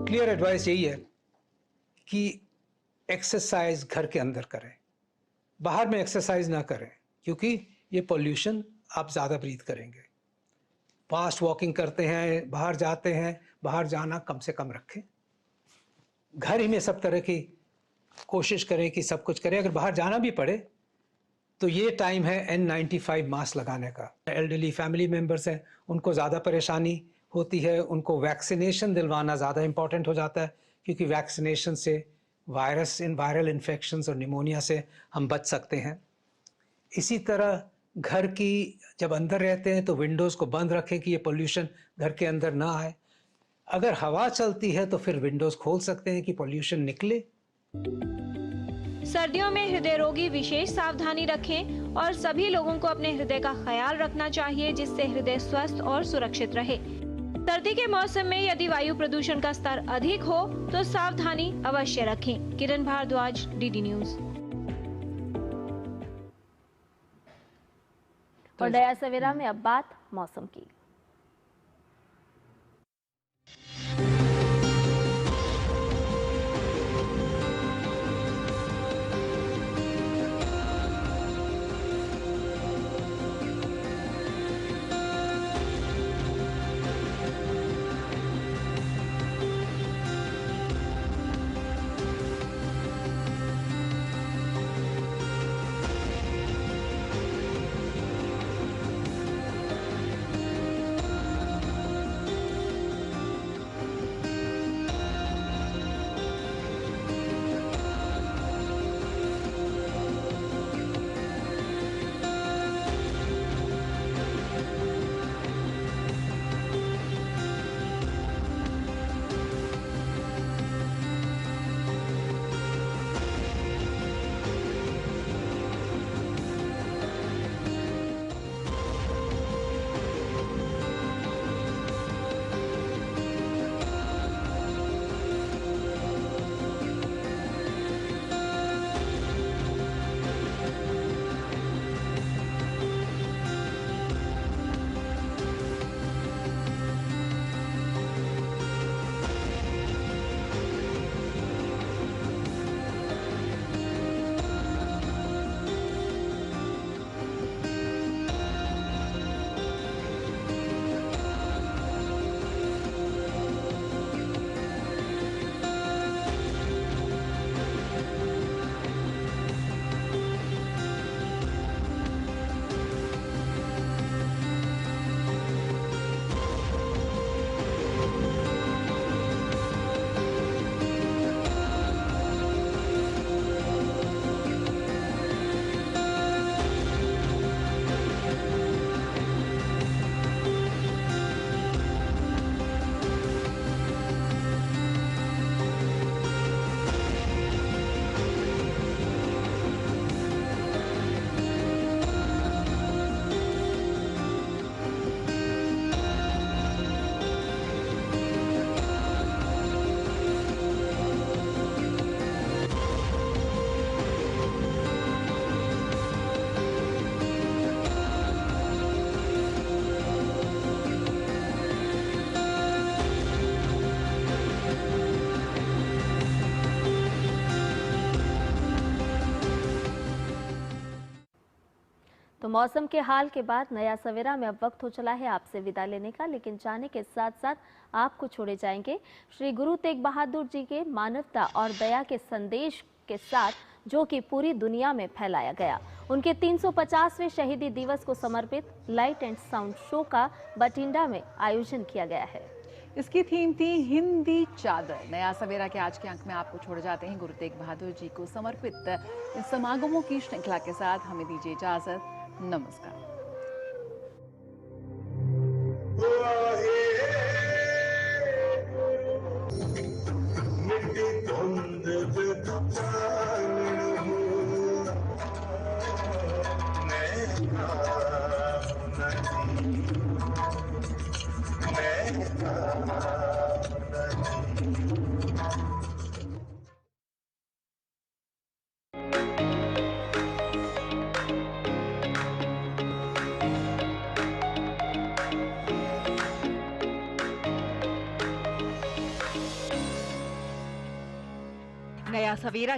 क्लियर एडवाइस यही है कि एक्सरसाइज घर के अंदर करें, बाहर में एक्सरसाइज ना करें, क्योंकि ये पोल्यूशन आप ज़्यादा ब्रीथ करेंगे। फास्ट वॉकिंग करते हैं, बाहर जाते हैं, बाहर जाना कम से कम रखें। घर ही में सब तरह की कोशिश करें कि सब कुछ करें। अगर बाहर जाना भी पड़े तो ये टाइम है N95 मास्क लगाने का। एल्डरली फैमिली मेम्बर्स हैं, उनको ज़्यादा परेशानी होती है, उनको वैक्सीनेशन दिलवाना ज़्यादा इम्पॉर्टेंट हो जाता है, क्योंकि वैक्सीनेशन से वायरल इन्फेक्शंस और निमोनिया से हम बच सकते हैं। इसी तरह घर की जब अंदर रहते हैं तो विंडोज़ को बंद रखें कि ये पोल्यूशन घर के अंदर ना आए। अगर हवा चलती है तो फिर विंडोज़ खोल सकते हैं कि पोल्यूशन निकले। सर्दियों में हृदय रोगी विशेष सावधानी रखें और सभी लोगों को अपने हृदय का ख्याल रखना चाहिए, जिससे हृदय स्वस्थ और सुरक्षित रहे। सर्दी के मौसम में यदि वायु प्रदूषण का स्तर अधिक हो तो सावधानी अवश्य रखें। किरण भारद्वाज, DD न्यूज। और नया सवेरा में अब बात मौसम की। तो मौसम के हाल के बाद नया सवेरा में अब वक्त हो चला है आपसे विदा लेने का, लेकिन जाने के साथ साथ आपको छोड़े जाएंगे श्री गुरु तेग बहादुर जी के मानवता और दया के संदेश के साथ, जो कि पूरी दुनिया में फैलाया गया। उनके 350वें शहीदी दिवस को समर्पित लाइट एंड साउंड शो का बठिंडा में आयोजन किया गया है। इसकी थीम थी हिंदी चादर। नया सवेरा के आज के अंक में आपको छोड़ जाते हैं गुरु तेग बहादुर जी को समर्पित इन समागमों की श्रृंखला के साथ। हमें दीजिए इजाजत। नमस्कार। नया सवेरा